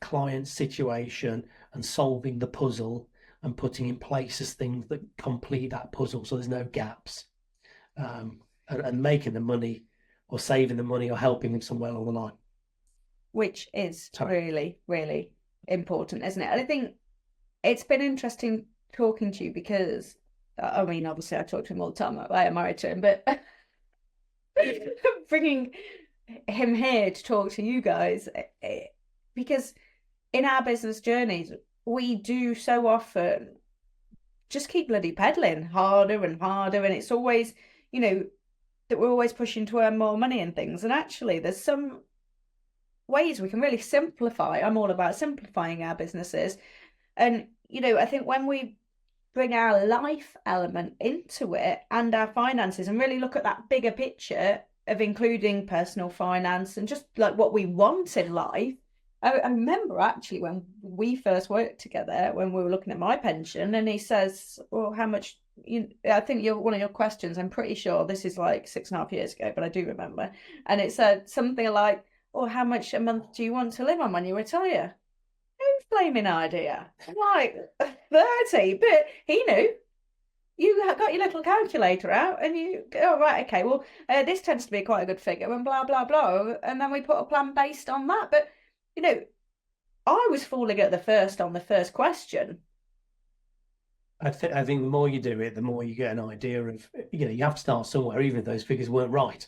Speaker 2: client situation, and solving the puzzle and putting in place as things that complete that puzzle so there's no gaps. And making the money or saving the money or helping them somewhere along the line.
Speaker 1: Which is really, really important, isn't it? And I think it's been interesting talking to you because, I mean, obviously I talk to him all the time. I am married to him, but bringing him here to talk to you guys, because in our business journeys, we do so often just keep bloody pedaling harder and harder. And it's always, that we're always pushing to earn more money and things. And actually, there's some ways we can really simplify. I'm all about simplifying our businesses. And, I think when we bring our life element into it and our finances and really look at that bigger picture of including personal finance and just like what we want in life. I remember actually when we first worked together, when we were looking at my pension, and he says, well, how much, I think one of your questions, I'm pretty sure this is like 6.5 years ago, but I do remember. And it said something like, oh, how much a month do you want to live on when you retire? Whose blaming idea? I'm like 30, but he knew. You got your little calculator out and you go, oh, right, okay, well, this tends to be quite a good figure and blah, blah, blah. And then we put a plan based on that. But, I was falling at the first question.
Speaker 2: I think the more you do it, the more you get an idea of, you have to start somewhere, even if those figures weren't right.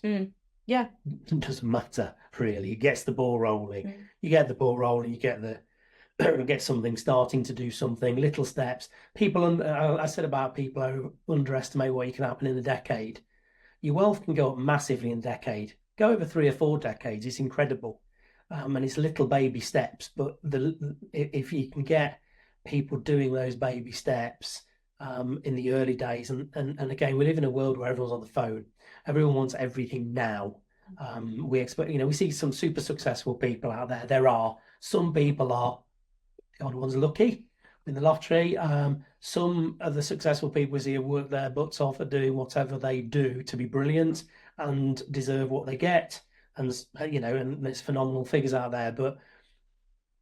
Speaker 1: Yeah.
Speaker 2: It doesn't matter, really. It gets the ball rolling. You get the ball rolling, you get something starting to do something, little steps. I said about people who underestimate what you can happen in a decade. Your wealth can go up massively in a decade. Go over 3 or 4 decades, it's incredible. And it's little baby steps, but if you can get people doing those baby steps in the early days, and again, we live in a world where everyone's on the phone. Everyone wants everything now. We expect, we see some super successful people out there. There are some people are the odd ones lucky in the lottery. Some of the successful people see work their butts off at doing whatever they do to be brilliant and deserve what they get. And and there's phenomenal figures out there, but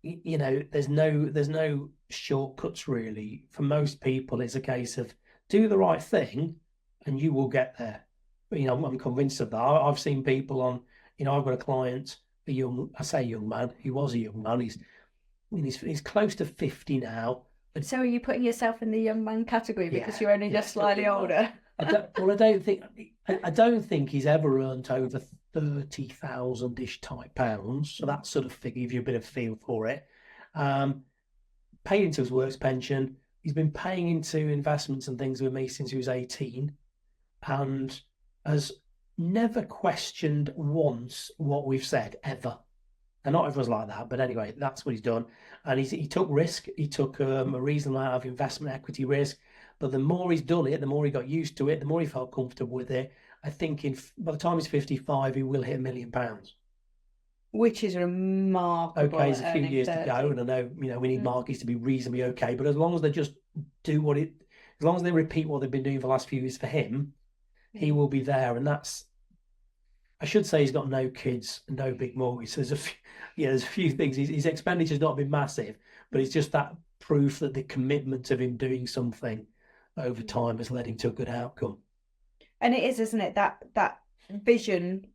Speaker 2: there's no shortcuts really. For most people, it's a case of do the right thing, and you will get there. But I'm convinced of that. I've seen people on. I've got a client, I say young man. He was a young man. He's close to 50 now.
Speaker 1: So are you putting yourself in the young man category because you're only just slightly older?
Speaker 2: I don't think he's ever earned over 30,000-ish type pounds. So that sort of figure gives you a bit of a feel for it. Paid into his works pension. He's been paying into investments and things with me since he was 18 and has never questioned once what we've said, ever. And not everyone's like that, but anyway, that's what he's done. And he took risk. He took a reasonable amount of investment equity risk. But the more he's done it, the more he got used to it, the more he felt comfortable with it. I think by the time he's 55, he will hit £1 million.
Speaker 1: Which is remarkable
Speaker 2: Okay,
Speaker 1: at
Speaker 2: there's a few
Speaker 1: earning
Speaker 2: years to
Speaker 1: 30.
Speaker 2: go, and I know we need markets to be reasonably okay. But as long as they just do as long as they repeat what they've been doing for the last few years for him, he will be there. And I should say he's got no kids, no big mortgage. So there's a few things. His expenditure's not been massive, but it's just that proof that the commitment of him doing something over time has led him to a good outcome.
Speaker 1: And it is, isn't it, that vision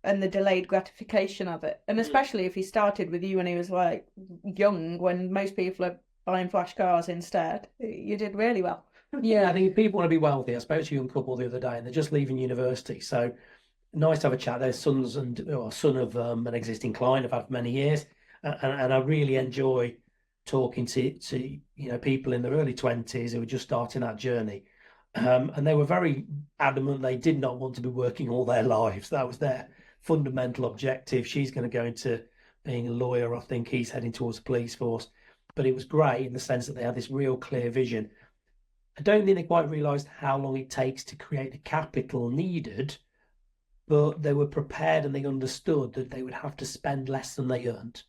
Speaker 1: and the delayed gratification of it. And especially if he started with you when he was like young, when most people are buying flash cars instead, you did really well.
Speaker 2: Yeah, I think people want to be wealthy. I spoke to a young couple the other day, and they're just leaving university. So nice to have a chat. They're son of an existing client I've had for many years, and I really enjoy talking to people in their early 20s who are just starting that journey. And they were very adamant they did not want to be working all their lives. That was their fundamental objective. She's going to go into being a lawyer. I think he's heading towards the police force. But it was great in the sense that they had this real clear vision. I don't think they quite realised how long it takes to create the capital needed, but they were prepared and they understood that they would have to spend less than they earned.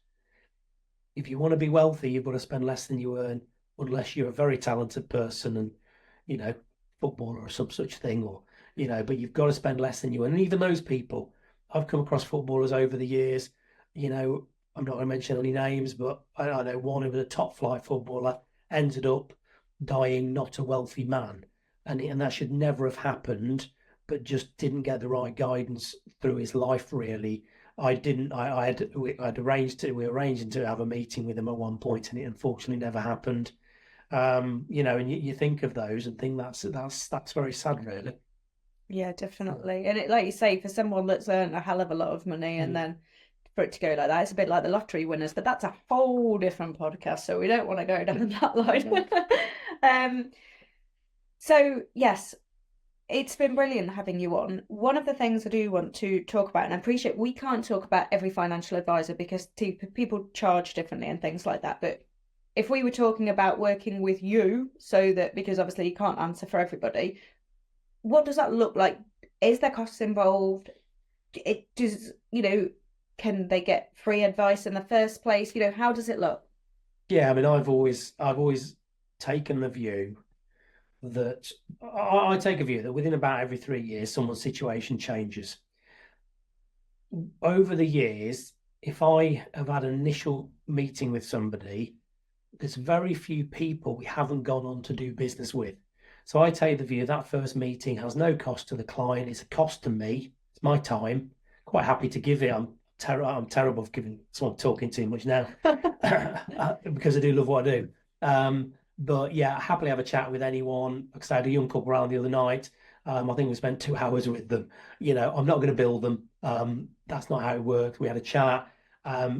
Speaker 2: If you want to be wealthy, you've got to spend less than you earn, unless you're a very talented person and, footballer or some such thing, but you've got to spend less than you earn. And even those people, I've come across footballers over the years, I'm not going to mention any names, but I know one who was a top flight footballer ended up dying not a wealthy man. And that should never have happened, but just didn't get the right guidance through his life, really. We arranged to have a meeting with him at one point, and it unfortunately never happened. And you think of those and think that's very sad, really.
Speaker 1: Yeah, definitely. And it, like you say, for someone that's earned a hell of a lot of money and then for it to go like that, it's a bit like the lottery winners, but that's a whole different podcast, so we don't want to go down that line. So yes, it's been brilliant having you on. One of the things I do want to talk about, and I appreciate we can't talk about every financial advisor because people charge differently and things like that, but if we were talking about working with you, so that, because obviously you can't answer for everybody, what does that look like? Is there costs involved? It does, can they get free advice in the first place? How does it look?
Speaker 2: Yeah, I mean, I've always taken the view that I take a view that within about every 3 years, someone's situation changes. Over the years, if I have had an initial meeting with somebody, there's very few people we haven't gone on to do business with. So I take the view that first meeting has no cost to the client. It's a cost to me. It's my time. Quite happy to give it. I'm terrible for giving someone talking too much now because I do love what I do. But yeah, I happily have a chat with anyone. Like I said, I had a young couple around the other night. I think we spent 2 hours with them. I'm not going to bill them. That's not how it works. We had a chat.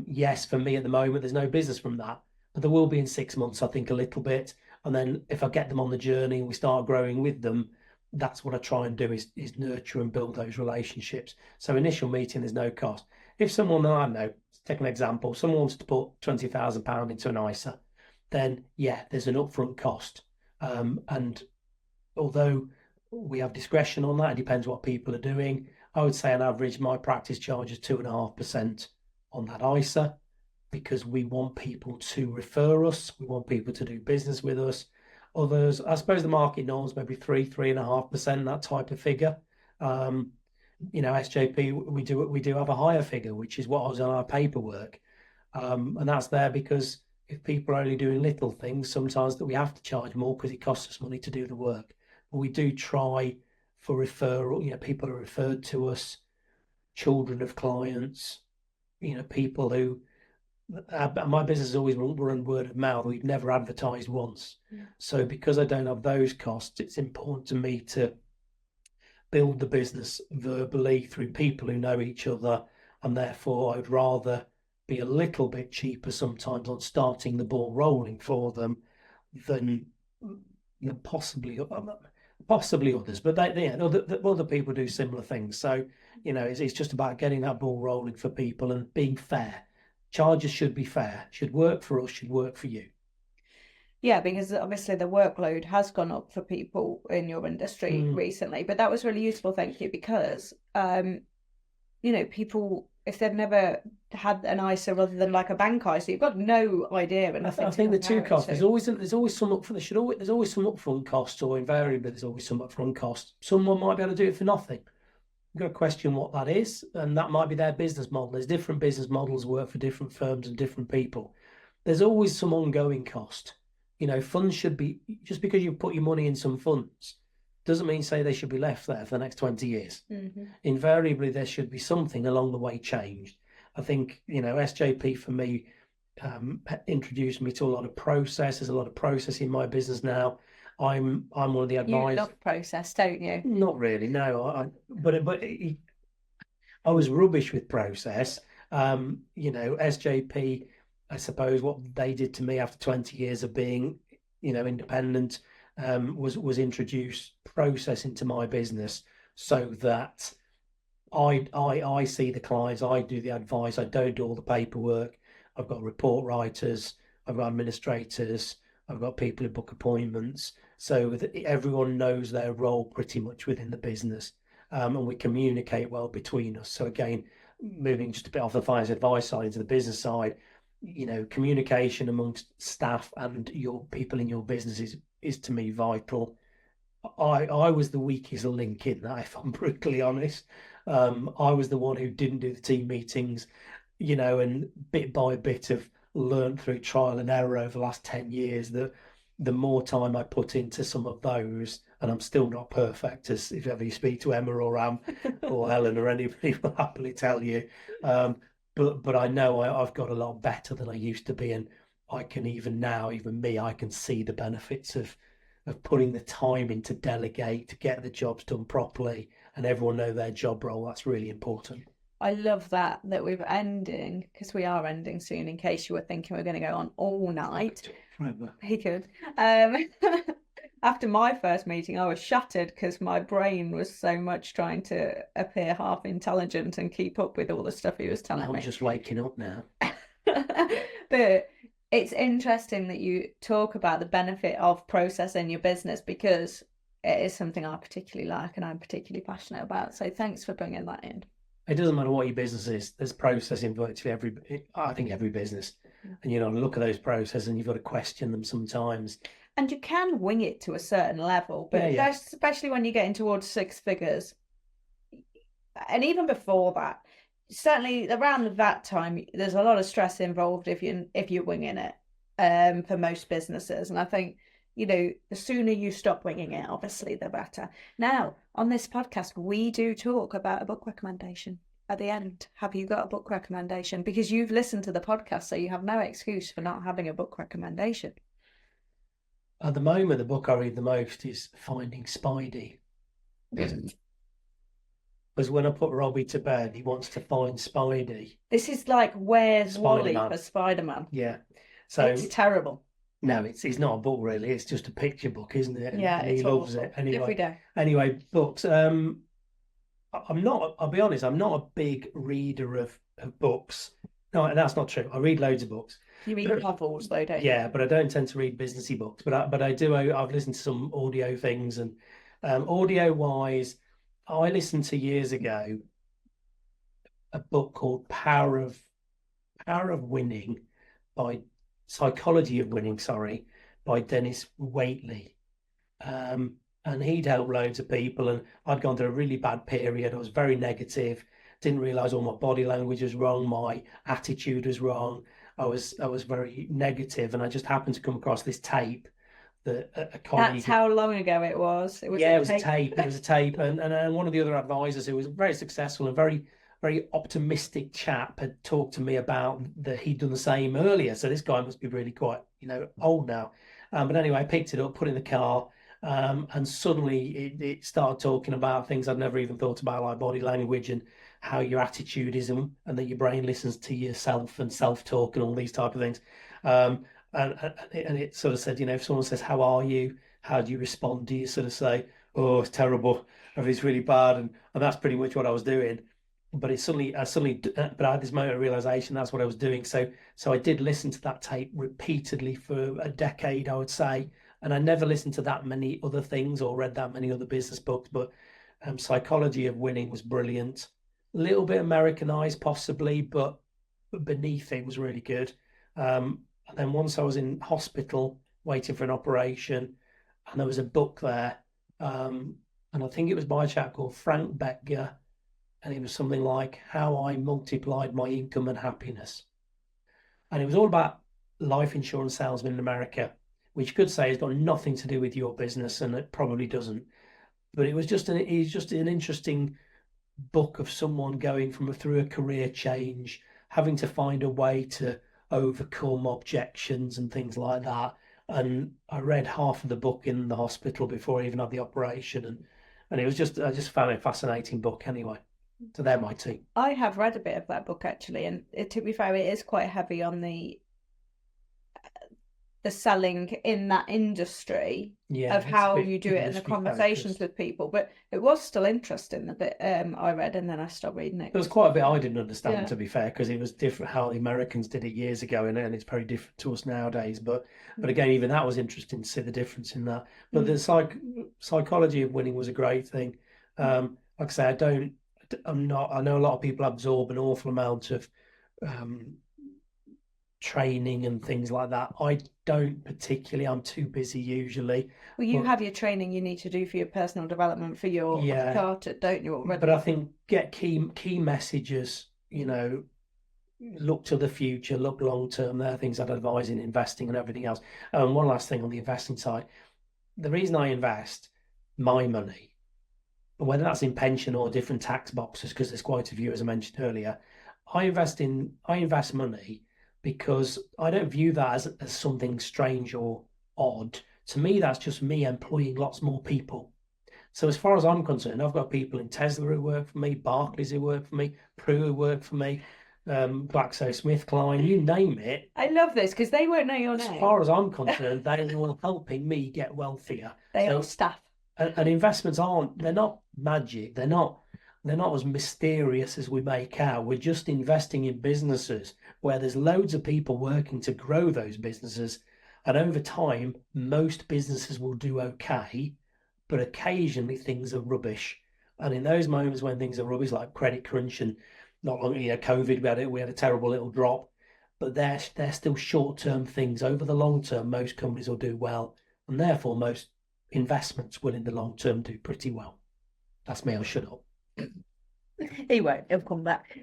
Speaker 2: Yes, for me at the moment, there's no business from that. But there will be in 6 months, I think, a little bit. And then if I get them on the journey and we start growing with them, that's what I try and do is nurture and build those relationships. So initial meeting, there's no cost. If someone, I don't know, take an example, someone wants to put £20,000 into an ISA, then yeah, there's an upfront cost. And although we have discretion on that, it depends what people are doing. I would say on average, my practice charges 2.5% on that ISA, because we want people to refer us. We want people to do business with us. Others, I suppose the market norms maybe 3.5%, that type of figure. SJP, we do have a higher figure, which is what was on our paperwork. And that's there because if people are only doing little things, sometimes that we have to charge more because it costs us money to do the work. But we do try for referral. People are referred to us, children of clients, people who. My business has always run word of mouth. We've never advertised once. So because I don't have those costs, it's important to me to build the business verbally through people who know each other. And therefore, I'd rather be a little bit cheaper sometimes on starting the ball rolling for them than possibly others. But other people do similar things. So, it's just about getting that ball rolling for people and being fair. charges should be fair, should work for us, should work for you.
Speaker 1: Yeah, because obviously the workload has gone up for people in your industry recently. But that was really useful, thank you, because people, if they've never had an ISA other than like a bank ISA, you've got no idea. And
Speaker 2: I think the two costs, there's always some upfront, there's always some upfront costs, or invariably there's always some upfront costs. Someone might be able to do it for nothing. You've got to question what that is, and that might be their business model. There's different business models work for different firms and different people. There's always some ongoing cost. Funds should be, just because you put your money in some funds doesn't mean say they should be left there for the next 20 years. Invariably, there should be something along the way changed. I think, SJP for me introduced me to a lot of process. There's a lot of process in my business now. I'm one of the advisors.
Speaker 1: You love process, don't you?
Speaker 2: Not really, no. But I was rubbish with process. SJP, I suppose what they did to me after 20 years of being, independent, was introduce process into my business so that I see the clients, I do the advice, I don't do all the paperwork. I've got report writers, I've got administrators, I've got people who book appointments, so that everyone knows their role pretty much within the business, and we communicate well between us. So again, moving just a bit off the finance advice side into the business side, communication amongst staff and your people in your business is to me vital. I was the weakest link in that, if I'm brutally honest. I was the one who didn't do the team meetings, and bit by bit have learned through trial and error over the last 10 years that the more time I put into some of those, and I'm still not perfect, as if ever you speak to Emma or or Helen or anybody will happily tell you. But I know I've got a lot better than I used to be, and I can even now, even me, I can see the benefits of putting the time in to delegate, to get the jobs done properly, and everyone know their job role. That's really important.
Speaker 1: I love that we're ending, because we are ending soon, in case you were thinking we're going to go on all night.
Speaker 2: Forever.
Speaker 1: He could. After my first meeting, I was shattered because my brain was so much trying to appear half intelligent and keep up with all the stuff he was telling me.
Speaker 2: I'm just waking up now.
Speaker 1: But it's interesting that you talk about the benefit of process in your business, because it is something I particularly like and I'm particularly passionate about. So thanks for bringing that in.
Speaker 2: It doesn't matter what your business is. There's process in virtually every business. And look at those processes and you've got to question them sometimes.
Speaker 1: And you can wing it to a certain level, but especially when you get in towards six figures. And even before that, certainly around that time, there's a lot of stress involved if you're winging it, for most businesses. And I think, the sooner you stop winging it, obviously, the better. Now, on this podcast, we do talk about a book recommendation at the end. Have you got a book recommendation? Because you've listened to the podcast, so you have no excuse for not having a book recommendation.
Speaker 2: At the moment, the book I read the most is Finding Spidey. Because when I put Robbie to bed, he wants to find Spidey.
Speaker 1: This is like Where's Wally for Spider-Man.
Speaker 2: Yeah. So
Speaker 1: it's terrible.
Speaker 2: No, it's not a book really. It's just a picture book, isn't it?
Speaker 1: Yeah,
Speaker 2: and he loves it. Anyway, books. I'll be honest, I'm not a big reader of books. No, that's not true. I read loads of books.
Speaker 1: You read novels though, don't you?
Speaker 2: Yeah, but I don't tend to read businessy books. But I do. I've listened to some audio things, and audio wise, I listened to years ago a book called Power of Winning by Psychology of Winning, by Dennis Waitley. And he'd helped loads of people, and I'd gone through a really bad period. I was very negative, didn't realise all my body language was wrong, my attitude was wrong. I was very negative, and I just happened to come across this tape that a colleague...
Speaker 1: That's how long ago it was?
Speaker 2: It was a tape. It was a tape, and one of the other advisors, who was very successful and very optimistic chap, had talked to me about that he'd done the same earlier. So this guy must be really quite, old now. But anyway, I picked it up, put it in the car, and suddenly it started talking about things I'd never even thought about, like body language and how your attitude is, and that your brain listens to yourself and self-talk and all these type of things. And it sort of said, if someone says, "How are you?" How do you respond? Do you sort of say, "Oh, it's terrible," or "It's really bad"? And that's pretty much what I was doing. but but I had this moment of realization that's what I was doing. So I did listen to that tape repeatedly for a decade, I would say, and I never listened to that many other things or read that many other business books. But Psychology of Winning was brilliant. A little bit Americanized, possibly, but beneath it was really good. And then once I was in hospital waiting for an operation, and there was a book there, and I think it was by a chap called Frank Bettger, and it was something like How I Multiplied My Income and Happiness. And it was all about life insurance salesmen in America, which you could say has got nothing to do with your business, and it probably doesn't. But it's just an interesting book of someone going through a career change, having to find a way to overcome objections and things like that. And I read half of the book in the hospital before I even had the operation, and it was just I just found it a fascinating book anyway. So they're my two.
Speaker 1: I have read a bit of that book actually, and to be fair, it is quite heavy on the selling in that industry of how you do it and the conversations with people. But it was still interesting the bit I read, and then I stopped reading it.
Speaker 2: There was quite a bit I didn't understand, to be fair, because it was different how the Americans did it years ago, and it's very different to us nowadays. But again, even that was interesting to see the difference in that. But the Psychology of Winning was a great thing. Like I say, I know a lot of people absorb an awful amount of training and things like that. I don't particularly. I'm too busy usually.
Speaker 1: Well, you have your training you need to do for your personal development for your chartered, don't you? Already?
Speaker 2: But I think get key messages. Look to the future, look long term. There are things I'd advise in investing and everything else. And one last thing on the investing side, the reason I invest my money, whether that's in pension or different tax boxes, because there's quite a few, as I mentioned earlier, I invest money because I don't view that as something strange or odd. To me, that's just me employing lots more people. So as far as I'm concerned, I've got people in Tesla who work for me, Barclays who work for me, Pru who work for me, GlaxoSmithKline, you name it.
Speaker 1: I love this because they won't know your name.
Speaker 2: As far as I'm concerned, they are all helping me get wealthier.
Speaker 1: They are staff.
Speaker 2: And investments they're not magic. They're not as mysterious as we make out. We're just investing in businesses where there's loads of people working to grow those businesses. And over time, most businesses will do okay, but occasionally things are rubbish. And in those moments when things are rubbish, like credit crunch and not long, COVID, we had a terrible little drop, but they're still short-term things. Over the long term, most companies will do well, and therefore most investments will in the long term do pretty well. That's me. I'll shut up.
Speaker 1: He won't. He'll come back.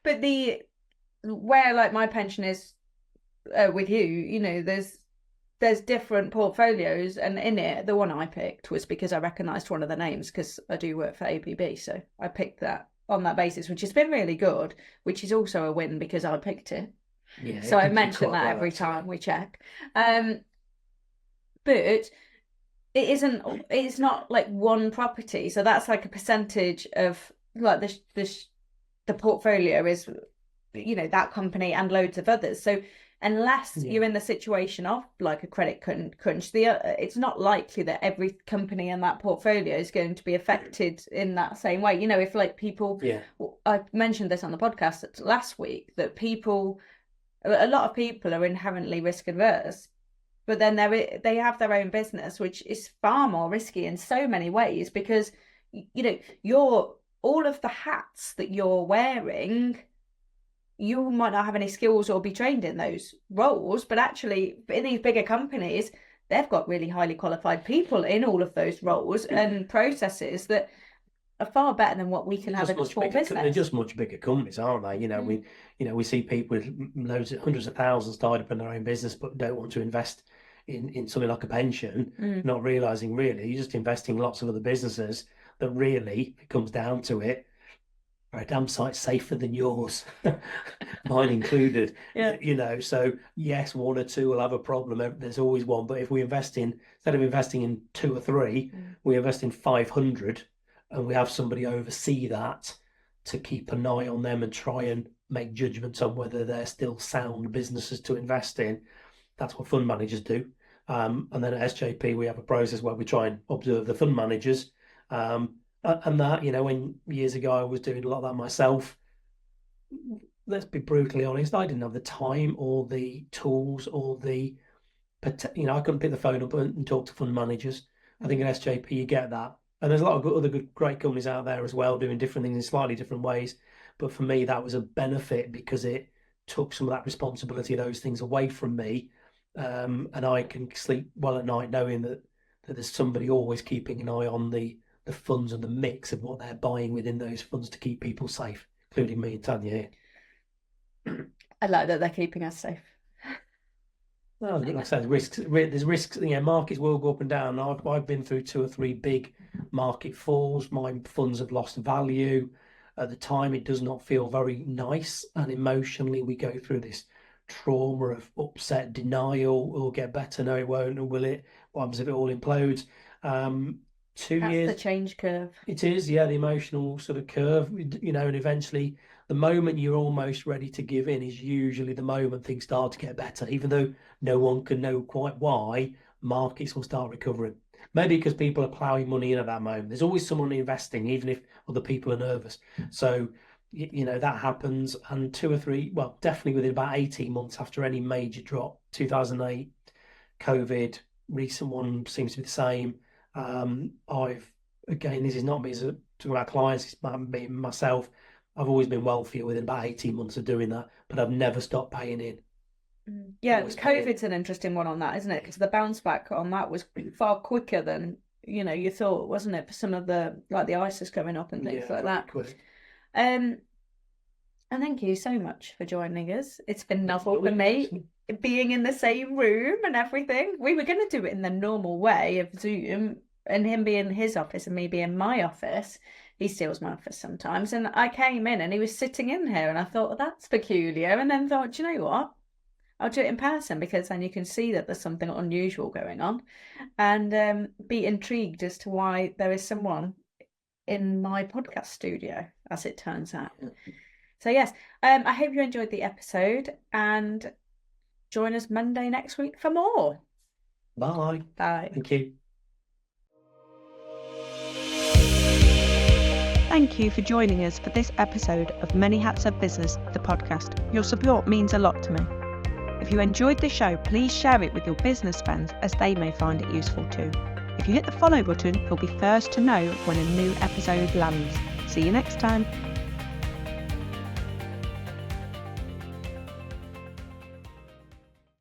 Speaker 1: But where like my pension is with you, there's different portfolios, and in it, the one I picked was because I recognised one of the names because I do work for APB, so I picked that on that basis, which has been really good, which is also a win because I picked it.
Speaker 2: Yeah.
Speaker 1: So I mention that every time we check. But it's not like one property, so that's like a percentage of like the portfolio is that company and loads of others. So unless you're in the situation of like a credit crunch, it's not likely that every company in that portfolio is going to be affected in that same way. If like people, I mentioned this on the podcast last week, that a lot of people are inherently risk adverse, but then they have their own business, which is far more risky in so many ways because, you're all of the hats that you're wearing, you might not have any skills or be trained in those roles, but actually in these bigger companies, they've got really highly qualified people in all of those roles and processes that are far better than what we can have in a small business.
Speaker 2: They're just much bigger companies, aren't they? We see people with hundreds of thousands tied up in their own business, but don't want to invest in something like a pension, not realizing really you're just investing in lots of other businesses that really, it comes down to it, are a damn sight safer than yours, mine included. So yes, one or two will have a problem. There's always one, but if we instead of investing in 2 or 3, we invest in 500. And we have somebody oversee that to keep an eye on them and try and make judgments on whether they're still sound businesses to invest in. That's what fund managers do. And then at SJP, we have a process where we try and observe the fund managers. And And that, when years ago I was doing a lot of that myself, let's be brutally honest, I didn't have the time or the tools or I couldn't pick the phone up and talk to fund managers. I think at SJP you get that. And there's a lot of other great companies out there as well doing different things in slightly different ways. But for me, that was a benefit because it took some of that responsibility of those things away from me. And I can sleep well at night knowing that there's somebody always keeping an eye on the funds and the mix of what they're buying within those funds to keep people safe, including me and Tanya here.
Speaker 1: I like that they're keeping us safe.
Speaker 2: Well, like I said, there's risks. Markets will go up and down. I've been through 2 or 3 big market falls. My funds have lost value. At the time, it does not feel very nice, and emotionally, we go through this trauma of upset, denial. It'll get better. No, it won't. Or will it? What happens if it all implodes? 2 years.
Speaker 1: That's the change curve.
Speaker 2: It is, yeah, the emotional sort of curve. And eventually, the moment you're almost ready to give in is usually the moment things start to get better, even though no one can know quite why. Markets will start recovering. Maybe because people are ploughing money in at that moment. There's always someone investing, even if other people are nervous. So, that happens. And 2 or 3, well, definitely within about 18 months after any major drop, 2008, COVID, recent one seems to be the same. Again, this is not me as to our clients, it's me, myself. I've always been wealthier within about 18 months of doing that, but I've never stopped paying in.
Speaker 1: Yeah, COVID's an interesting one on that, isn't it? Because the bounce back on that was far quicker than you thought, wasn't it? For some of the the ISIS going up and things like that.
Speaker 2: Quick.
Speaker 1: And thank you so much for joining us. It's been novel for me being in the same room and everything. We were going to do it in the normal way of Zoom, and him being in his office and me being in my office. He steals my office sometimes, and I came in and he was sitting in here, and I thought, well, that's peculiar, and then thought, you know what? I'll do it in person because then you can see that there's something unusual going on, and be intrigued as to why there is someone in my podcast studio, as it turns out. So yes, I hope you enjoyed the episode, and join us Monday next week for more.
Speaker 2: Bye.
Speaker 1: Bye.
Speaker 2: Thank you.
Speaker 3: Thank you for joining us for this episode of Many Hats of Business, the podcast. Your support means a lot to me. If you enjoyed the show, please share it with your business friends as they may find it useful too. If you hit the follow button, you'll be first to know when a new episode lands. See you next time.